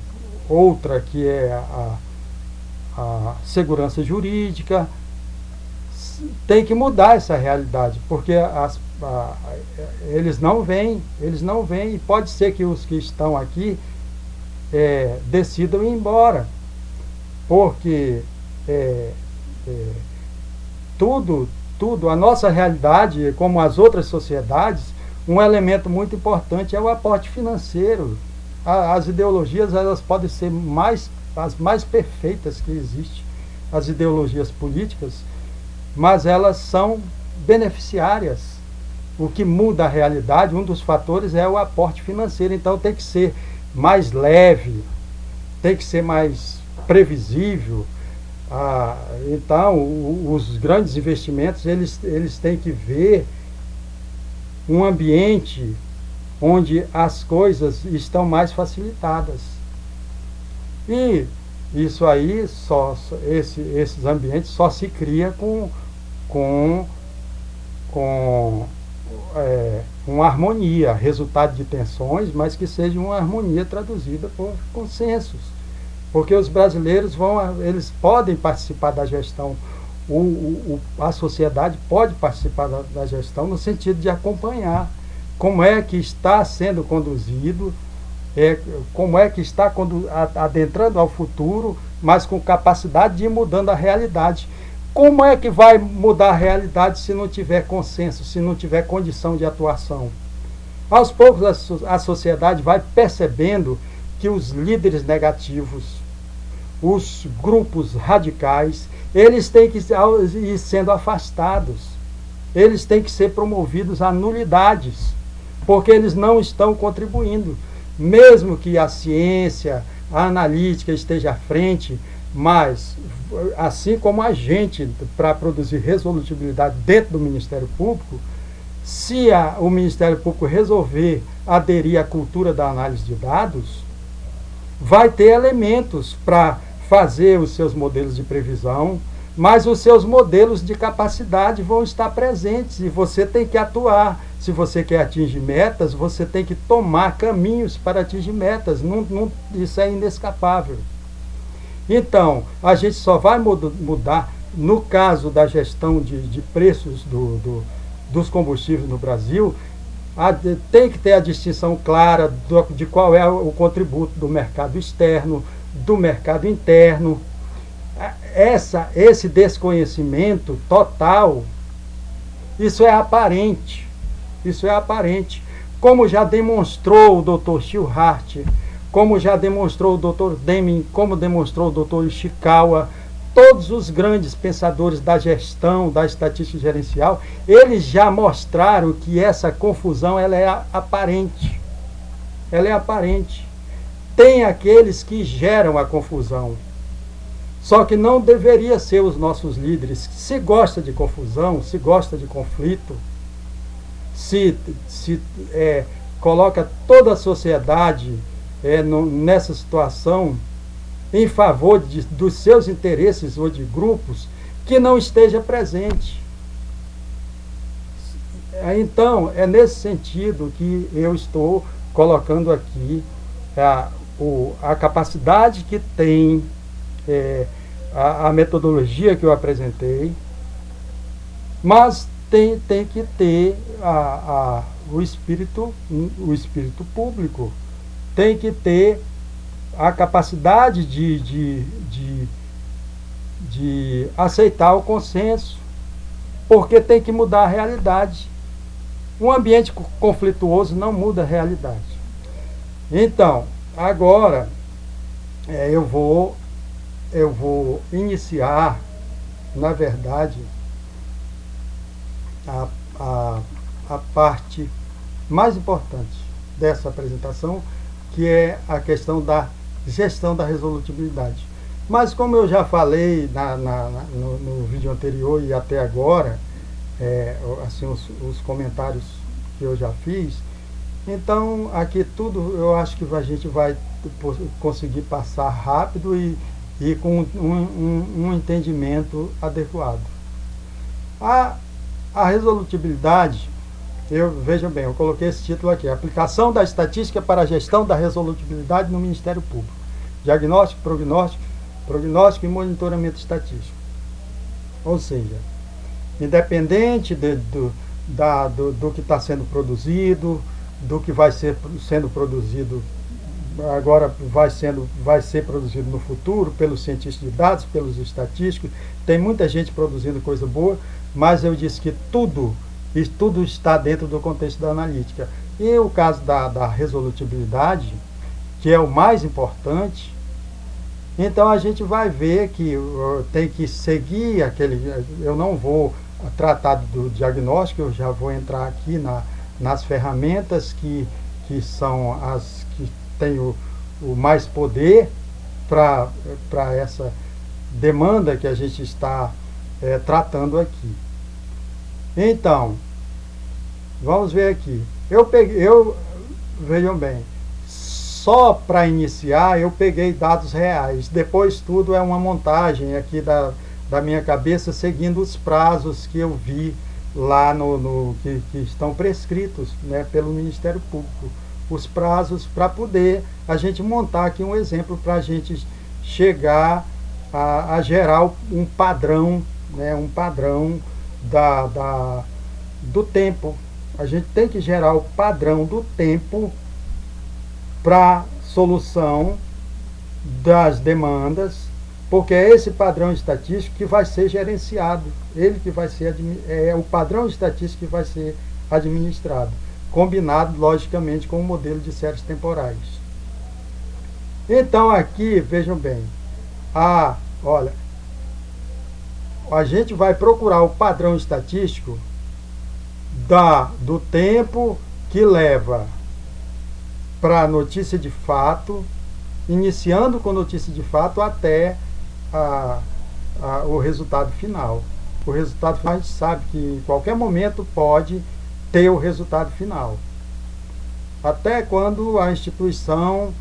outra, que é a segurança jurídica, tem que mudar essa realidade, porque eles não vêm, e pode ser que os que estão aqui decidam ir embora, porque tudo, a nossa realidade, como as outras sociedades, um elemento muito importante é o aporte financeiro. As ideologias, elas podem ser as mais perfeitas que existem, as ideologias políticas, mas elas são beneficiárias. O que muda a realidade, um dos fatores é o aporte financeiro. Então tem que ser mais leve, tem que ser mais previsível. Então os grandes investimentos, eles têm que ver um ambiente onde as coisas estão mais facilitadas. E isso aí, esses ambientes só se cria com uma harmonia, resultado de tensões, mas que seja uma harmonia traduzida por consensos. Porque os brasileiros eles podem participar da gestão, a sociedade pode participar da gestão no sentido de acompanhar como é que está sendo conduzido, como é que está adentrando ao futuro, mas com capacidade de ir mudando a realidade. Como é que vai mudar a realidade se não tiver consenso, se não tiver condição de atuação? Aos poucos a sociedade vai percebendo que os líderes negativos, os grupos radicais, eles têm que ir sendo afastados, eles têm que ser promovidos a nulidades, porque eles não estão contribuindo. Mesmo que a ciência, a analítica esteja à frente, mas assim como a gente, para produzir resolutibilidade dentro do Ministério Público, se o Ministério Público resolver aderir à cultura da análise de dados, vai ter elementos para fazer os seus modelos de previsão, mas os seus modelos de capacidade vão estar presentes e você tem que atuar. Se você quer atingir metas, você tem que tomar caminhos para atingir metas. Isso é inescapável. Então, a gente só vai mudar, no caso da gestão de preços dos combustíveis no Brasil, tem que ter a distinção clara de qual é o contributo do mercado externo, do mercado interno. Esse desconhecimento total, isso é aparente. Isso é aparente. Como já demonstrou o Dr. Shilhart, como já demonstrou o Dr. Deming, como demonstrou o Dr. Ishikawa, todos os grandes pensadores da gestão, da estatística gerencial, eles já mostraram que essa confusão ela é aparente. Ela é aparente. Tem aqueles que geram a confusão. Só que não deveria ser os nossos líderes. Se gosta de confusão, se gosta de conflito, se coloca toda a sociedade nessa situação em favor dos seus interesses ou de grupos, que não esteja presente. Então, é nesse sentido que eu estou colocando aqui a capacidade que tem a metodologia que eu apresentei, mas tem que ter o espírito público, tem que ter a capacidade de aceitar o consenso, porque tem que mudar a realidade. Um ambiente conflituoso não muda a realidade. Então, agora eu vou eu vou iniciar, na verdade, a, a, a parte mais importante dessa apresentação, que é a questão da gestão da resolutibilidade. Mas como eu já falei no vídeo anterior e até agora, assim, os comentários que eu já fiz, então aqui tudo eu acho que a gente vai conseguir passar rápido e com um entendimento adequado. A resolutibilidade, vejam bem, eu coloquei esse título aqui: Aplicação da estatística para a gestão da resolutibilidade no Ministério Público. Diagnóstico, prognóstico e monitoramento estatístico. Ou seja, independente do que está sendo produzido, do que vai ser sendo produzido agora, vai ser produzido no futuro pelos cientistas de dados, pelos estatísticos. Tem muita gente produzindo coisa boa, mas eu disse que tudo está dentro do contexto da analítica. E o caso da resolutibilidade, que é o mais importante, então a gente vai ver que tem que seguir eu não vou tratar do diagnóstico, eu já vou entrar aqui nas ferramentas que são as que têm o mais poder para essa demanda que a gente está tratando aqui. Então, vamos ver aqui. Vejam bem, só para iniciar eu peguei dados reais, depois tudo é uma montagem aqui da minha cabeça, seguindo os prazos que eu vi lá que estão prescritos, né, pelo Ministério Público, os prazos para poder a gente montar aqui um exemplo para a gente chegar a gerar um padrão, né, um padrão do tempo. A gente tem que gerar o padrão do tempo para solução das demandas, porque é esse padrão estatístico que vai ser gerenciado, ele que vai ser o padrão estatístico que vai ser administrado, combinado logicamente com o modelo de séries temporais. Então aqui, vejam bem, olha, a gente vai procurar o padrão estatístico do tempo que leva para a notícia de fato, iniciando com notícia de fato até o resultado final. O resultado final a gente sabe que em qualquer momento pode ter o resultado final. Até quando a instituição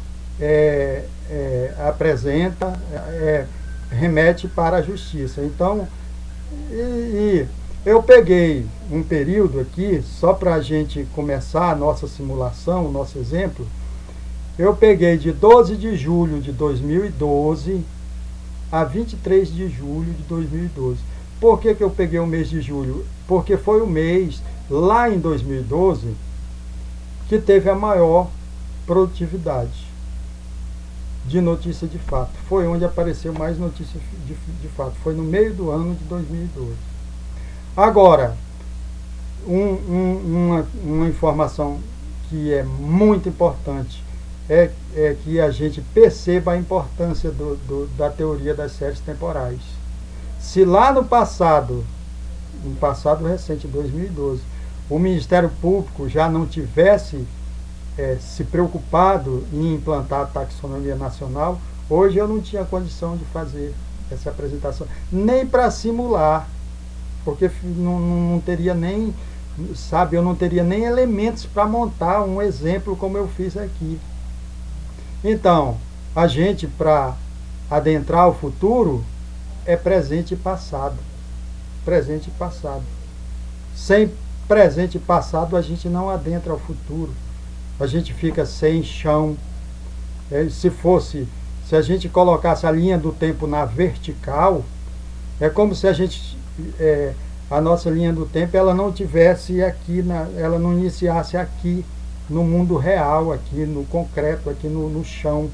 apresenta, remete para a justiça. Então, eu peguei um período aqui, só para a gente começar a nossa simulação, o nosso exemplo. Eu peguei de 12 de julho de 2012 a 23 de julho de 2012. Por que eu peguei o mês de julho? Porque foi o mês, lá em 2012, que teve a maior produtividade de notícia de fato. Foi onde apareceu mais notícia de fato. Foi no meio do ano de 2012. Agora, uma informação que é muito importante é que a gente perceba a importância da teoria das séries temporais. Se lá no passado recente, 2012, o Ministério Público já não tivesse se preocupado em implantar a taxonomia nacional, hoje eu não tinha condição de fazer essa apresentação, nem para simular, porque não teria nem, eu não teria nem elementos para montar um exemplo como eu fiz aqui. Então, a gente, para adentrar o futuro, é presente e passado. Presente e passado. Sem presente e passado, a gente não adentra o futuro. A gente fica sem chão. Se a gente colocasse a linha do tempo na vertical, é como se a nossa linha do tempo ela não tivesse aqui, ela não iniciasse aqui no mundo real, aqui no concreto, aqui no chão.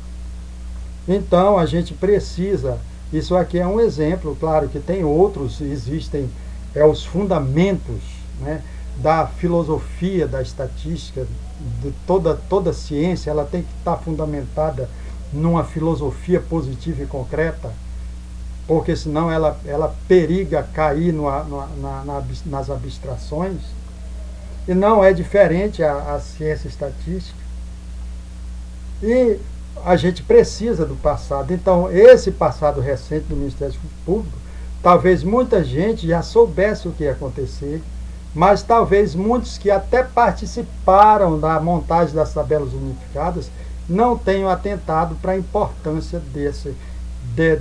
Então a gente precisa, isso aqui é um exemplo, claro que tem outros, existem os fundamentos, né, da filosofia da estatística, de toda ciência, ela tem que estar fundamentada numa filosofia positiva e concreta. porque senão ela periga cair nas abstrações, e não é diferente a ciência estatística. E a gente precisa do passado. Então, esse passado recente do Ministério Público, talvez muita gente já soubesse o que ia acontecer, mas talvez muitos que até participaram da montagem das tabelas unificadas não tenham atentado para a importância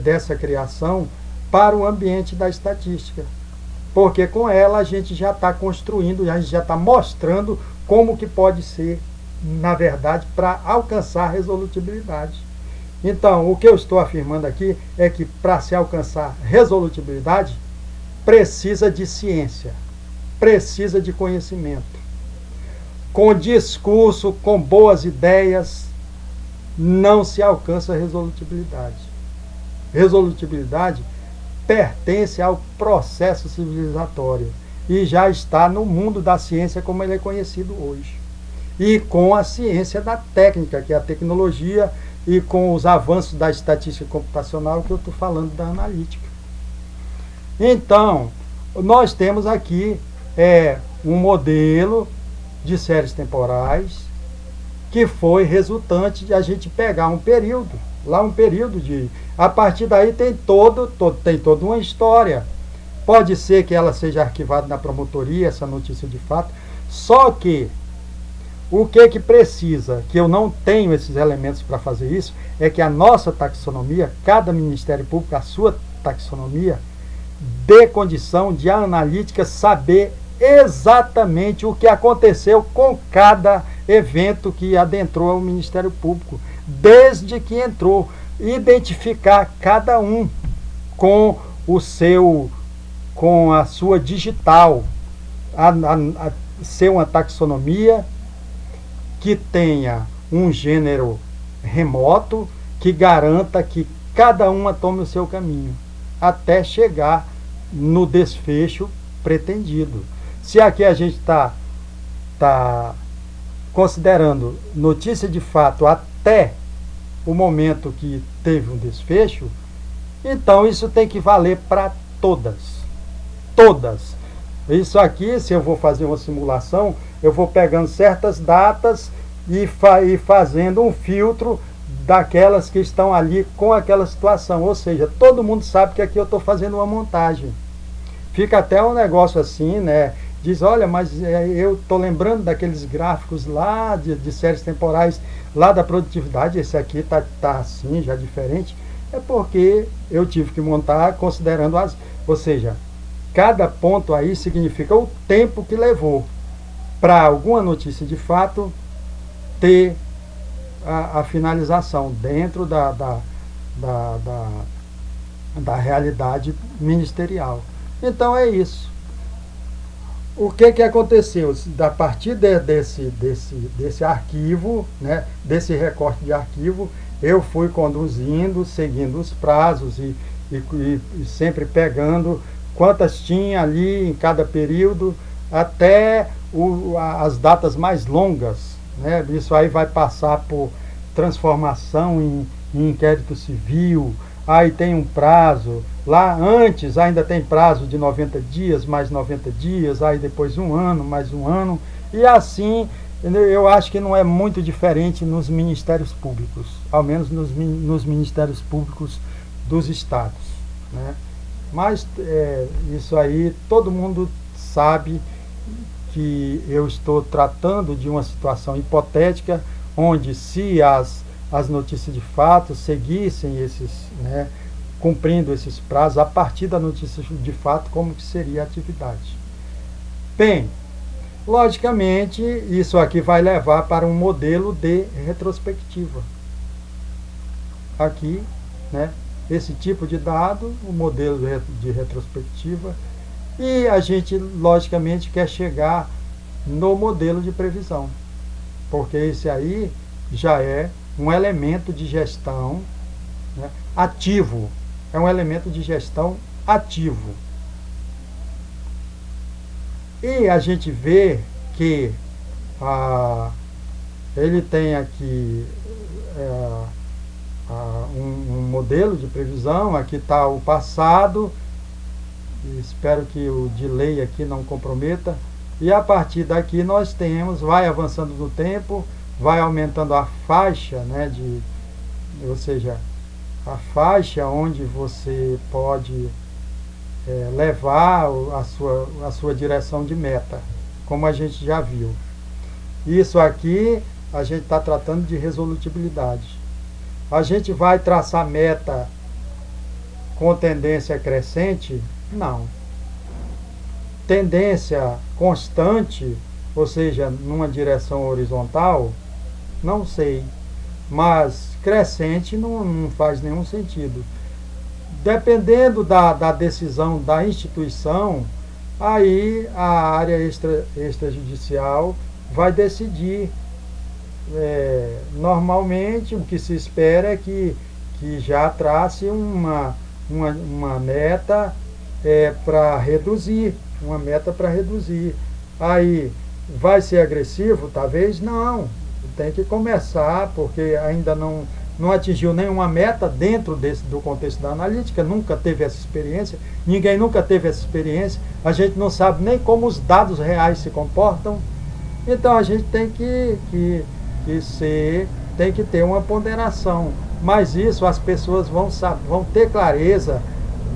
dessa criação para o ambiente da estatística. Porque com ela a gente já está construindo, a gente já está mostrando como que pode ser, na verdade, para alcançar a resolutibilidade. Então, o que eu estou afirmando aqui é que para se alcançar resolutibilidade, precisa de ciência, precisa de conhecimento. Com discurso, com boas ideias, não se alcança a resolutibilidade. Resolutibilidade pertence ao processo civilizatório e já está no mundo da ciência como ele é conhecido hoje. E com a ciência da técnica, que é a tecnologia, e com os avanços da estatística computacional, que eu estou falando da analítica. Então, nós temos aqui um modelo de séries temporais que foi resultante de a gente pegar um período, a partir daí tem toda uma história. Pode ser que ela seja arquivada na promotoria, essa notícia de fato, só que o que precisa, que eu não tenho esses elementos para fazer isso, é que a nossa taxonomia, cada Ministério Público, a sua taxonomia, dê condição de a analítica saber exatamente o que aconteceu com cada evento que adentrou o Ministério Público, desde que entrou, identificar cada um com a sua digital, ser uma taxonomia que tenha um gênero remoto, que garanta que cada uma tome o seu caminho, até chegar no desfecho pretendido. Se aqui a gente está considerando notícia de fato até o momento que teve um desfecho, então isso tem que valer para todas. Todas. Isso aqui, se eu vou fazer uma simulação, eu vou pegando certas datas e fazendo um filtro daquelas que estão ali com aquela situação. Ou seja, todo mundo sabe que aqui eu estou fazendo uma montagem. Fica até um negócio assim, né? Diz, olha, mas eu estou lembrando daqueles gráficos lá de séries temporais, lá da produtividade, esse aqui está assim, já diferente. É porque eu tive que montar considerando ou seja, cada ponto aí significa o tempo que levou para alguma notícia de fato ter a finalização dentro da realidade ministerial. Então é isso. O que aconteceu? A partir desse arquivo, né, desse recorte de arquivo, eu fui conduzindo, seguindo os prazos e sempre pegando quantas tinha ali em cada período, até as datas mais longas, né? Isso aí vai passar por transformação em inquérito civil, aí tem um prazo, lá antes ainda tem prazo de 90 dias, mais 90 dias, aí depois um ano, mais um ano, e assim, eu acho que não é muito diferente nos ministérios públicos, ao menos nos ministérios públicos dos estados, né? Mas isso aí todo mundo sabe que eu estou tratando de uma situação hipotética, onde se as notícias de fato seguissem né, cumprindo esses prazos, a partir da notícia de fato, como que seria a atividade. Bem, logicamente, isso aqui vai levar para um modelo de retrospectiva. Aqui, né, esse tipo de dado, o modelo de retrospectiva, e a gente, logicamente, quer chegar no modelo de previsão, porque esse aí já é um elemento de gestão, né, ativo, é um elemento de gestão ativo. E a gente vê que ele tem aqui um modelo de previsão. Aqui está o passado, espero que o delay aqui não comprometa, e a partir daqui nós temos, vai avançando no tempo, vai aumentando a faixa, né, ou seja, a faixa onde você pode levar a sua direção de meta, como a gente já viu. Isso aqui a gente está tratando de resolutibilidade. A gente vai traçar meta com tendência crescente? Não. Tendência constante, ou seja, numa direção horizontal? Não sei. Mas crescente não faz nenhum sentido. Dependendo da decisão da instituição, aí a área extrajudicial vai decidir. Normalmente o que se espera é que já trace uma meta para reduzir, uma meta para reduzir. Aí vai ser agressivo? Talvez não. Tem que começar, porque ainda não atingiu nenhuma meta dentro do contexto da analítica, nunca teve essa experiência, ninguém nunca teve essa experiência, a gente não sabe nem como os dados reais se comportam. Então a gente tem que ter uma ponderação, mas isso as pessoas vão ter clareza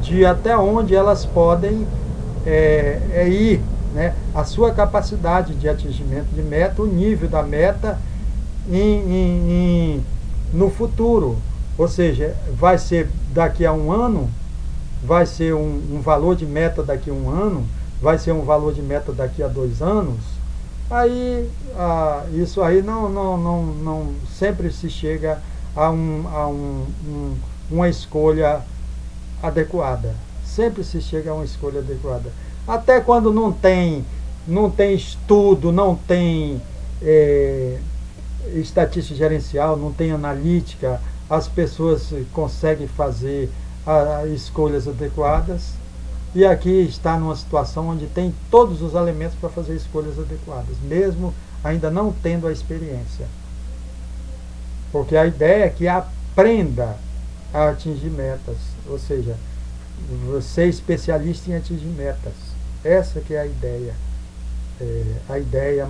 de até onde elas podem ir, né? A sua capacidade de atingimento de meta, o nível da meta no futuro, ou seja, vai ser daqui a um ano, vai ser um valor de meta daqui a um ano, vai ser um valor de meta daqui a 2 anos. Aí isso aí não sempre se chega a uma escolha adequada. Sempre se chega a uma escolha adequada. Até quando não tem estudo, não tem estatística gerencial, não tem analítica, as pessoas conseguem fazer escolhas adequadas. E aqui está numa situação onde tem todos os elementos para fazer escolhas adequadas, mesmo ainda não tendo a experiência. Porque a ideia é que aprenda a atingir metas, ou seja, ser especialista em atingir metas. Essa que é a ideia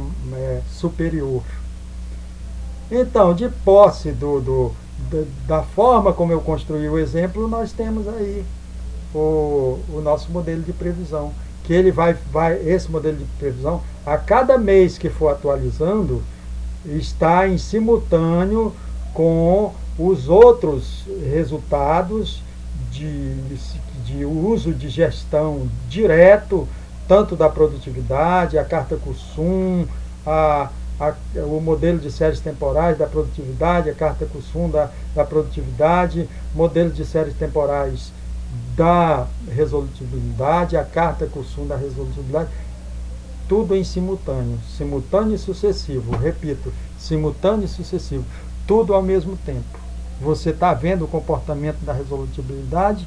superior. Então, de posse da forma como eu construí o exemplo, nós temos aí o nosso modelo de previsão, que ele esse modelo de previsão, a cada mês que for atualizando, está em simultâneo com os outros resultados de uso de gestão direto, tanto da produtividade, a carta CUSUM, o modelo de séries temporais da produtividade, a carta CUSUM da produtividade, modelo de séries temporais da resolutibilidade, a carta CUSUM da resolutibilidade, tudo em simultâneo e sucessivo, repito, simultâneo e sucessivo, tudo ao mesmo tempo. Você está vendo o comportamento da resolutibilidade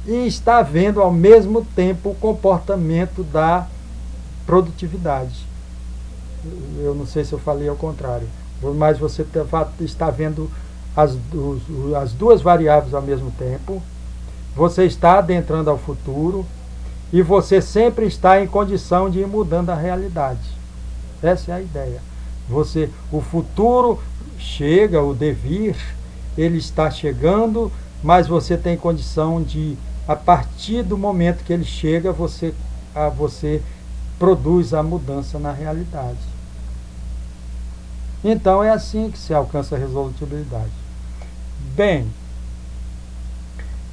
e está vendo ao mesmo tempo o comportamento da produtividade. Eu não sei se eu falei ao contrário, mas você está vendo as duas variáveis ao mesmo tempo. Você está adentrando ao futuro e você sempre está em condição de ir mudando a realidade. Essa é a ideia. O futuro chega, o devir, ele está chegando, mas você tem condição de, a partir do momento que ele chega, você produz a mudança na realidade. Então é assim que se alcança a resolutibilidade. Bem,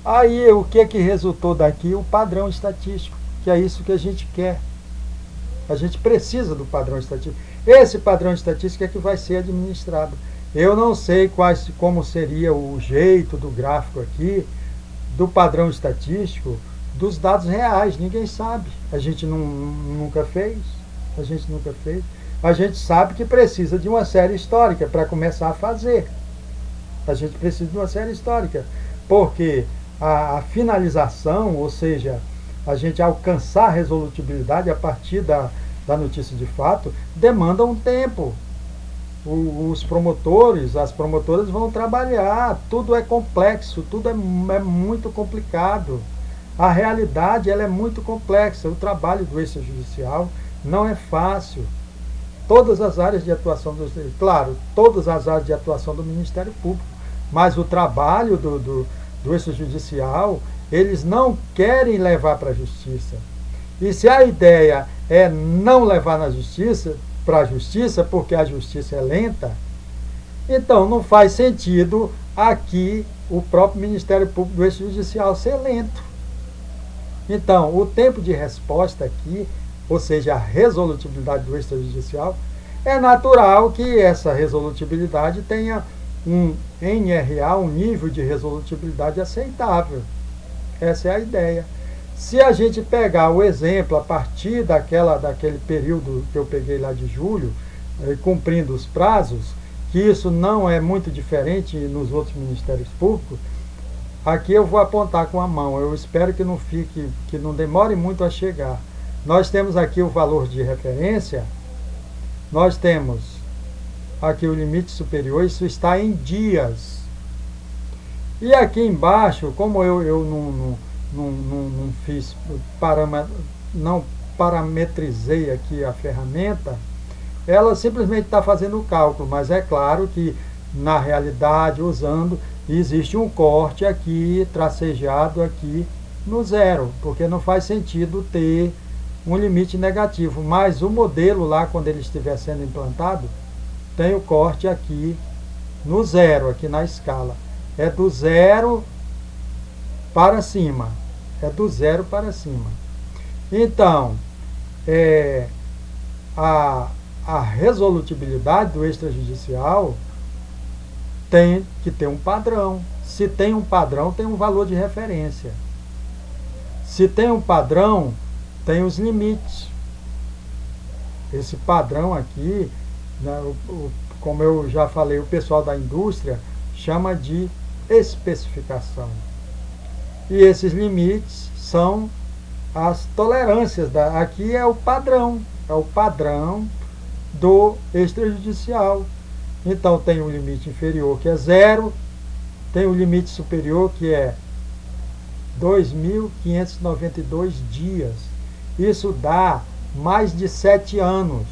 aí o que resultou daqui? O padrão estatístico, que é isso que a gente quer. A gente precisa do padrão estatístico. Esse padrão estatístico é que vai ser administrado. Eu não sei como seria o jeito do gráfico aqui, do padrão estatístico, dos dados reais. Ninguém sabe. A gente nunca fez. A gente sabe que precisa de uma série histórica para começar a fazer. A gente precisa de uma série histórica. Porque a finalização, ou seja, a gente alcançar a resolutibilidade a partir da notícia de fato, demanda um tempo. os promotores, as promotoras vão trabalhar, tudo é complexo, tudo é muito complicado. A realidade ela é muito complexa, o trabalho do extrajudicial não é fácil. Todas as áreas de atuação, claro, todas as áreas de atuação do Ministério Público, mas o trabalho do extrajudicial, eles não querem levar para a justiça. E se a ideia é não levar na justiça, para a justiça, porque a justiça é lenta, então não faz sentido aqui o próprio Ministério Público do Extrajudicial ser lento. Então, o tempo de resposta aqui, ou seja, a resolutibilidade do extrajudicial, é natural que essa resolutibilidade tenha um NRA, um nível de resolutibilidade aceitável. Essa é a ideia. Se a gente pegar o exemplo a partir daquele período que eu peguei lá de julho, cumprindo os prazos, que isso não é muito diferente nos outros ministérios públicos, aqui eu vou apontar com a mão. Eu espero que não demore muito a chegar. Nós temos aqui o valor de referência, nós temos aqui o limite superior, isso está em dias. E aqui embaixo, como eu não fiz não parametrizei aqui a ferramenta, ela simplesmente está fazendo o cálculo, mas é claro que na realidade, usando, existe um corte aqui, tracejado aqui no zero, porque não faz sentido ter um limite negativo, mas o modelo lá, quando ele estiver sendo implantado, tem o corte aqui no zero, aqui na escala. É do zero para cima. É do zero para cima. Então, a resolutibilidade do extrajudicial tem que ter um padrão. Se tem um padrão, tem um valor de referência. Se tem um padrão, tem os limites. Esse padrão aqui, né, como eu já falei, o pessoal da indústria chama de especificação. E esses limites são as tolerâncias. Aqui é o padrão do extrajudicial. Então tem o limite inferior, que é 0, tem o limite superior, que é 2.592 dias. Isso dá mais de 7 anos.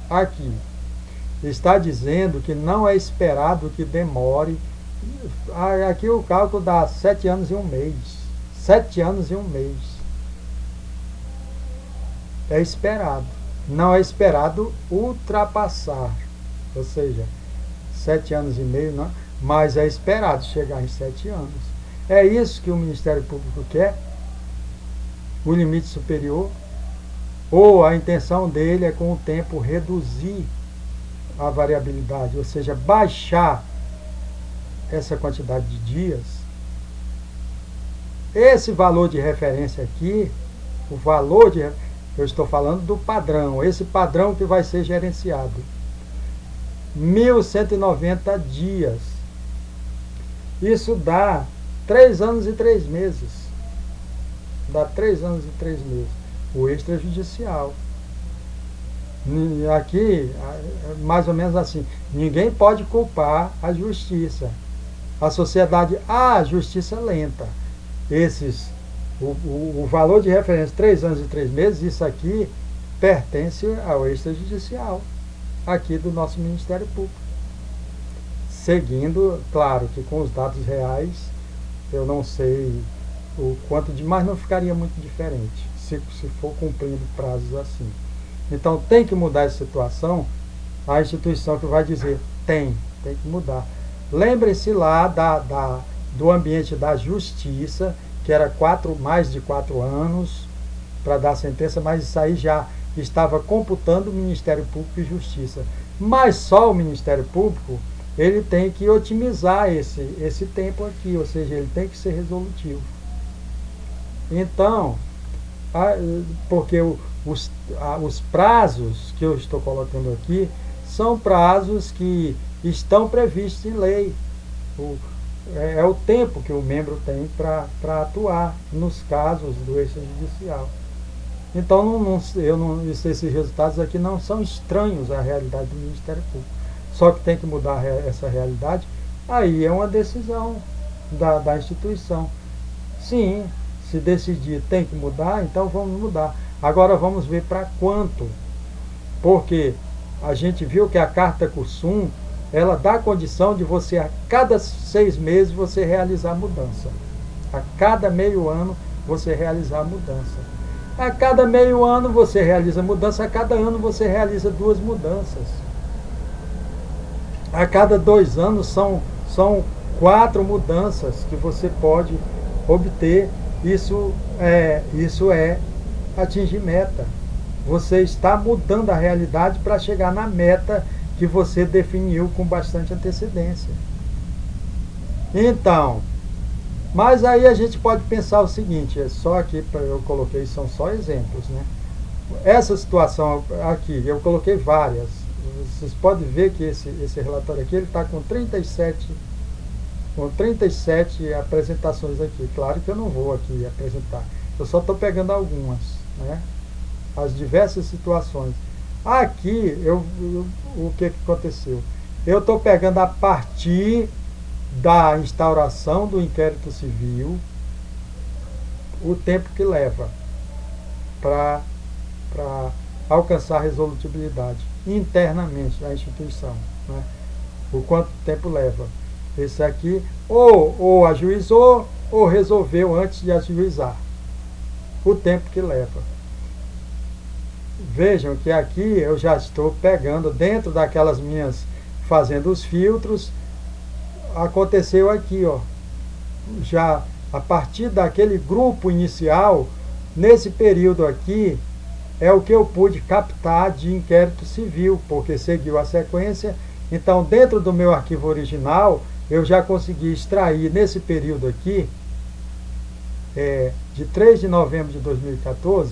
Aqui está dizendo que não é esperado que demore. Aqui o cálculo dá 7 anos e 1 mês. 7 anos e 1 mês. É esperado. Não é esperado ultrapassar. Ou seja, 7 anos e meio, não, mas é esperado chegar em 7 anos. É isso que o Ministério Público quer? O limite superior? Ou a intenção dele é, com o tempo, reduzir a variabilidade, ou seja, baixar essa quantidade de dias? Esse valor de referência aqui, eu estou falando do padrão, esse padrão que vai ser gerenciado. 1.190 dias. Isso dá 3 anos e 3 meses. Dá 3 anos e 3 meses. O extrajudicial. Aqui, mais ou menos assim, ninguém pode culpar a justiça. A sociedade, a justiça lenta. O valor de referência, 3 anos e 3 meses, isso aqui pertence ao extrajudicial, aqui do nosso Ministério Público. Seguindo, claro que com os dados reais, eu não sei o quanto de, mas não ficaria muito diferente, se for cumprindo prazos assim. Então tem que mudar essa situação, a instituição que vai dizer, tem que mudar. Lembre-se lá do ambiente da justiça, que era mais de 4 anos para dar a sentença, mas isso aí já estava computando o Ministério Público e Justiça. Mas só o Ministério Público, ele tem que otimizar esse tempo aqui, ou seja, ele tem que ser resolutivo. Então, porque os prazos que eu estou colocando aqui são prazos que estão previstos em lei. É o tempo que o membro tem para atuar nos casos do extrajudicial. Então, esses resultados aqui não são estranhos à realidade do Ministério Público. Só que tem que mudar essa realidade. Aí é uma decisão da instituição. Sim, se decidir tem que mudar, então vamos mudar. Agora vamos ver para quanto. Porque a gente viu que a Carta CUSUM, ela dá condição de você, a cada 6 meses, você realizar mudança. A cada meio ano, você realizar mudança. A cada meio ano, você realiza mudança. A cada ano, você realiza 2 mudanças. A cada 2 anos, são 4 mudanças que você pode obter. Isso é atingir meta. Você está mudando a realidade para chegar na meta que você definiu com bastante antecedência. Então, mas aí a gente pode pensar o seguinte, é só aqui, eu coloquei, são só exemplos, né? Essa situação aqui, eu coloquei várias. Vocês podem ver que esse relatório aqui, ele está com 37 apresentações aqui. Claro que eu não vou aqui apresentar, eu só estou pegando algumas, né? As diversas situações. Aqui, o que aconteceu? Eu estou pegando a partir da instauração do inquérito civil, o tempo que leva para alcançar a resolutibilidade internamente da instituição, né? O quanto tempo leva. Esse aqui, ou ajuizou, ou resolveu antes de ajuizar. O tempo que leva. Vejam que aqui eu já estou pegando, dentro daquelas minhas, fazendo os filtros, aconteceu aqui, ó, já a partir daquele grupo inicial, nesse período aqui, é o que eu pude captar de inquérito civil, porque seguiu a sequência. Então, dentro do meu arquivo original, eu já consegui extrair, nesse período aqui, de 3 de novembro de 2014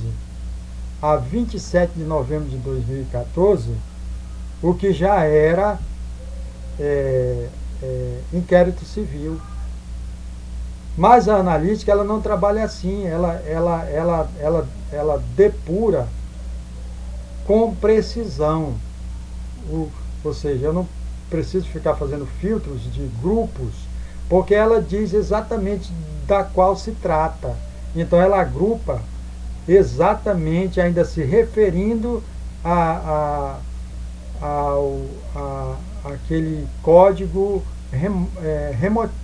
a 27 de novembro de 2014, o que já era inquérito civil. Mas a analítica, ela não trabalha assim, ela depura com precisão. Ou seja, eu não preciso ficar fazendo filtros de grupos, porque ela diz exatamente da qual se trata. Então ela agrupa exatamente, ainda se referindo àquele código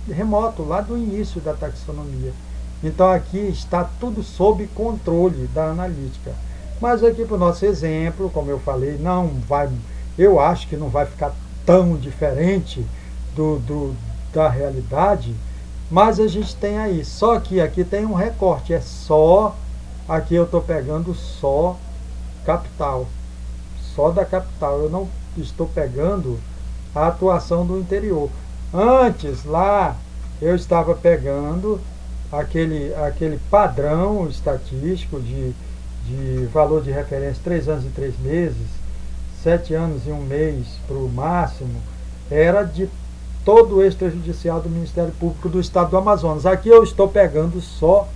remoto, lá do início da taxonomia. Então aqui está tudo sob controle da analítica. Mas aqui para o nosso exemplo, como eu falei, eu acho que não vai ficar tão diferente da realidade, mas a gente tem aí, só que aqui tem um recorte, aqui eu estou pegando só capital, só da capital, eu não estou pegando a atuação do interior. Antes, lá, eu estava pegando aquele padrão estatístico de valor de referência 3 anos e 3 meses, 7 anos e 1 mês para o máximo, era de todo o extrajudicial do Ministério Público do Estado do Amazonas. Aqui eu estou pegando só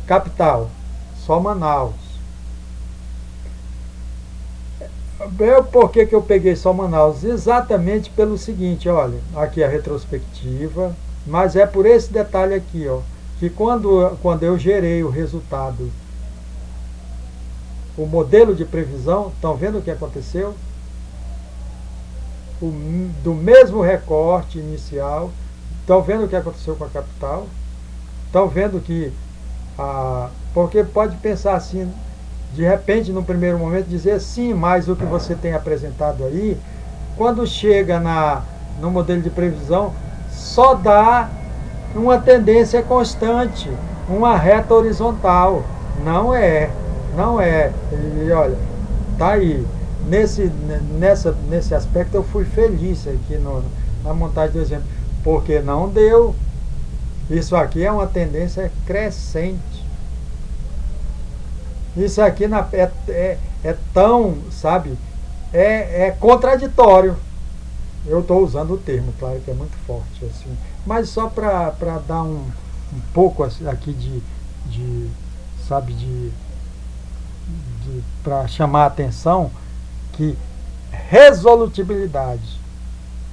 capital, só Manaus. Por que eu peguei só Manaus? Exatamente pelo seguinte, olha, aqui a retrospectiva, mas é por esse detalhe aqui, ó, que quando eu gerei o resultado, o modelo de previsão, estão vendo o que aconteceu? Do mesmo recorte inicial, estão vendo o que aconteceu com a capital? Estão vendo que, porque pode pensar assim, de repente, no primeiro momento, dizer sim, mas o que você tem apresentado aí, quando chega no modelo de previsão, só dá uma tendência constante, uma reta horizontal. Não é. E olha, tá aí. Nesse aspecto eu fui feliz aqui na montagem do exemplo, porque não deu. Isso aqui é uma tendência crescente. Isso aqui é tão, sabe, é contraditório. Eu estou usando o termo, claro que é muito forte, assim, mas só para dar um pouco aqui de para chamar a atenção, que resolutibilidade.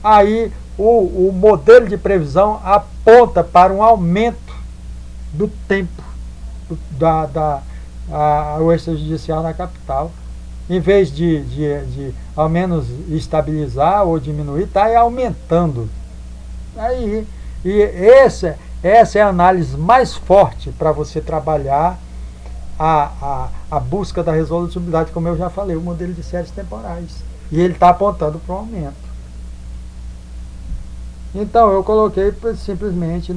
Aí o modelo de previsão aponta para um aumento do tempo o extrajudicial na capital. Em vez de ao menos estabilizar ou diminuir, está aumentando. Aí, e essa é a análise mais forte para você trabalhar a busca da resolutibilidade, como eu já falei, o modelo de séries temporais. E ele está apontando para um aumento. Então eu coloquei simplesmente,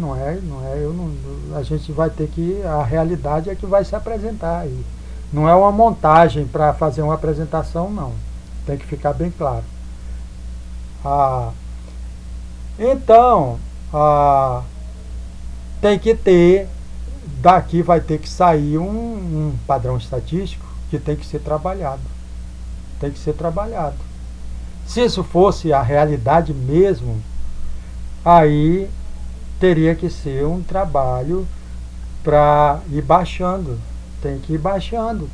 a gente vai ter que, a realidade é que vai se apresentar aí. Não é uma montagem para fazer uma apresentação, não. Tem que ficar bem claro. Então, tem que ter, daqui vai ter que sair um padrão estatístico que tem que ser trabalhado. Tem que ser trabalhado. Se isso fosse a realidade mesmo, aí teria que ser um trabalho para ir baixando. Tem que ir baixando,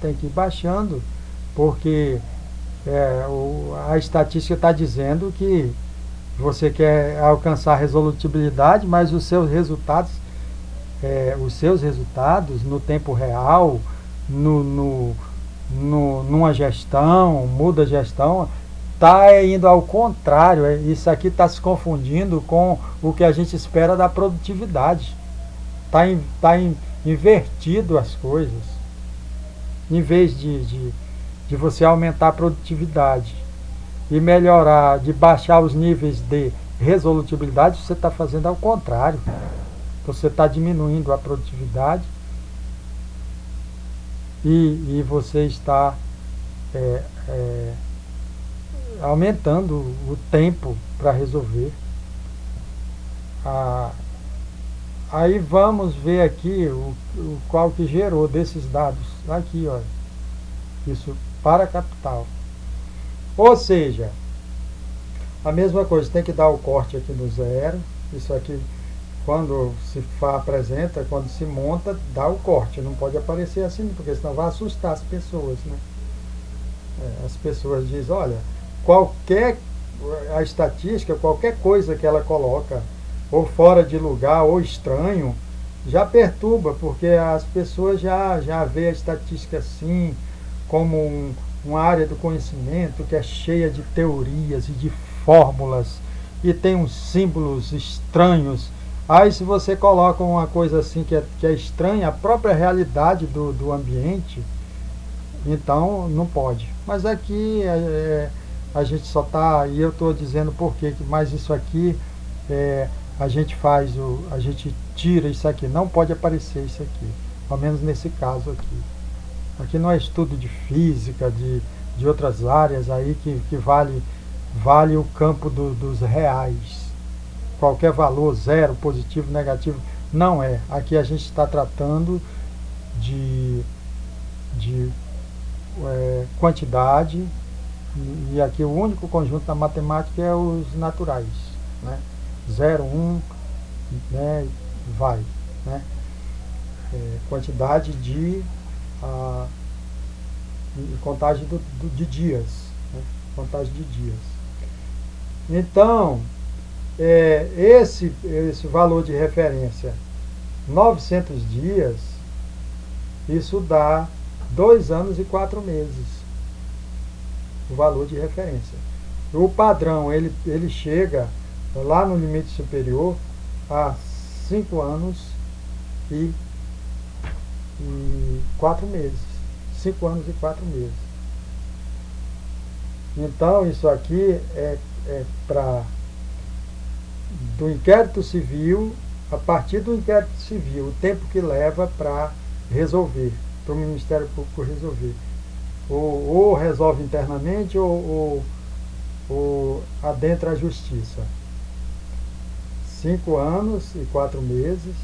porque a estatística está dizendo que você quer alcançar resolutibilidade, mas os seus resultados no tempo real, numa gestão, muda a gestão, está indo ao contrário. Isso aqui está se confundindo com o que a gente espera da produtividade. Está invertido as coisas. Em vez de você aumentar a produtividade e melhorar, de baixar os níveis de resolutibilidade, você está fazendo ao contrário. Você está diminuindo a produtividade e você está aumentando o tempo para resolver. Aí vamos ver aqui qual que gerou desses dados. Aqui, olha. Isso para a capital. Ou seja, a mesma coisa, tem que dar o corte aqui no zero. Isso aqui, quando se apresenta, quando se monta, dá o corte. Não pode aparecer assim, porque senão vai assustar as pessoas, né? As pessoas dizem, olha, a estatística, qualquer coisa que ela coloca, ou fora de lugar, ou estranho, já perturba, porque as pessoas já veem a estatística assim, como uma área do conhecimento que é cheia de teorias e de fórmulas, e tem uns símbolos estranhos. Aí se você coloca uma coisa assim que é estranha, a própria realidade do ambiente, então não pode. Mas aqui a gente só está, e eu estou dizendo por quê, mas isso aqui a gente a gente tira isso aqui, não pode aparecer isso aqui, ao menos nesse caso aqui. Aqui não é estudo de física, de outras áreas aí que vale o campo dos reais. Qualquer valor, zero, positivo, negativo, não é. Aqui a gente está tratando de quantidade, e aqui o único conjunto da matemática é os naturais, né? 0, 1, né? Vai, né? Quantidade de contagem de dias, né? Contagem de dias. Então, esse valor de referência, 900 dias, isso dá 2 anos e 4 meses, o valor de referência. O padrão, ele chega lá no limite superior a 5 anos e 4 meses. 5 anos e 4 meses. Então, isso aqui é para do inquérito civil, a partir do inquérito civil, o tempo que leva para resolver, para o Ministério Público resolver. Ou resolve internamente ou adentra a justiça. 5 anos e 4 meses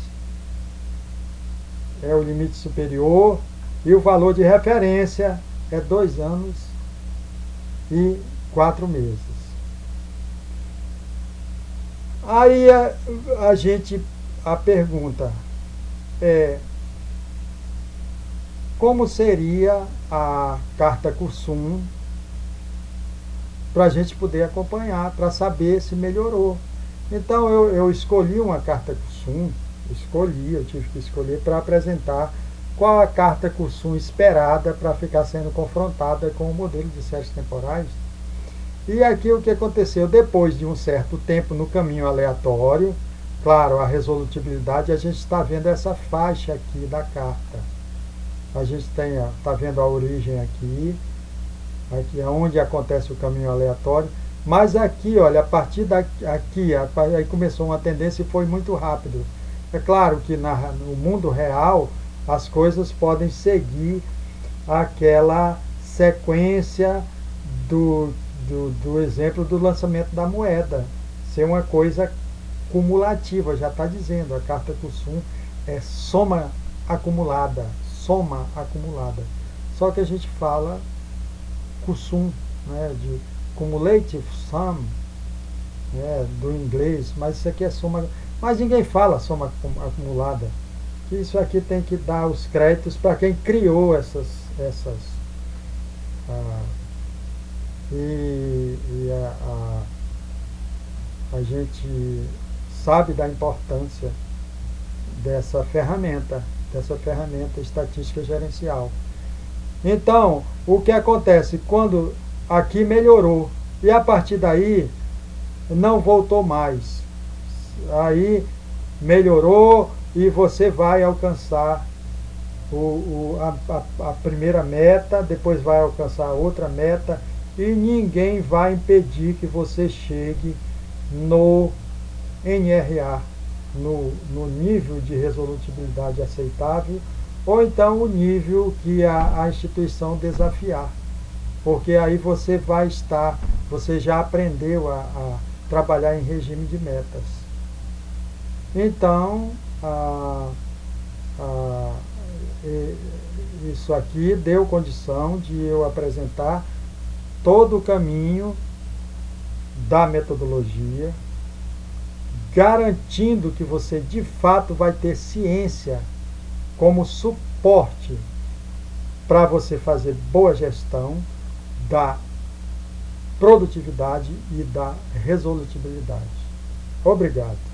é o limite superior, e o valor de referência é 2 anos e 4 meses. Aí a pergunta é: como seria a carta Cursum, para a gente poder acompanhar, para saber se melhorou. Então eu escolhi uma carta Cursum, eu tive que escolher para apresentar qual a carta Cursum esperada para ficar sendo confrontada com o modelo de séries temporais. E aqui o que aconteceu, depois de um certo tempo no caminho aleatório, claro, a resolutibilidade, a gente está vendo essa faixa aqui da carta. A gente está vendo a origem aqui é onde acontece o caminho aleatório, mas aqui, olha, a partir daqui, aí começou uma tendência e foi muito rápido. É claro que no mundo real as coisas podem seguir aquela sequência do exemplo do lançamento da moeda, ser uma coisa cumulativa, já está dizendo, a carta Cursum é soma acumulada. Só que a gente fala Cursum, né, de cumulative sum, né, do inglês, mas isso aqui é soma, mas ninguém fala soma acumulada. Isso aqui tem que dar os créditos para quem criou a gente sabe da importância dessa ferramenta estatística gerencial. Então, o que acontece quando aqui melhorou e a partir daí não voltou mais? Aí melhorou e você vai alcançar a primeira meta, depois vai alcançar outra meta e ninguém vai impedir que você chegue no NRA, no nível de resolutibilidade aceitável, ou então o nível que a instituição desafiar, porque aí você já aprendeu a trabalhar em regime de metas. Então, isso aqui deu condição de eu apresentar todo o caminho da metodologia, garantindo que você de fato vai ter ciência como suporte para você fazer boa gestão da produtividade e da resolutibilidade. Obrigado.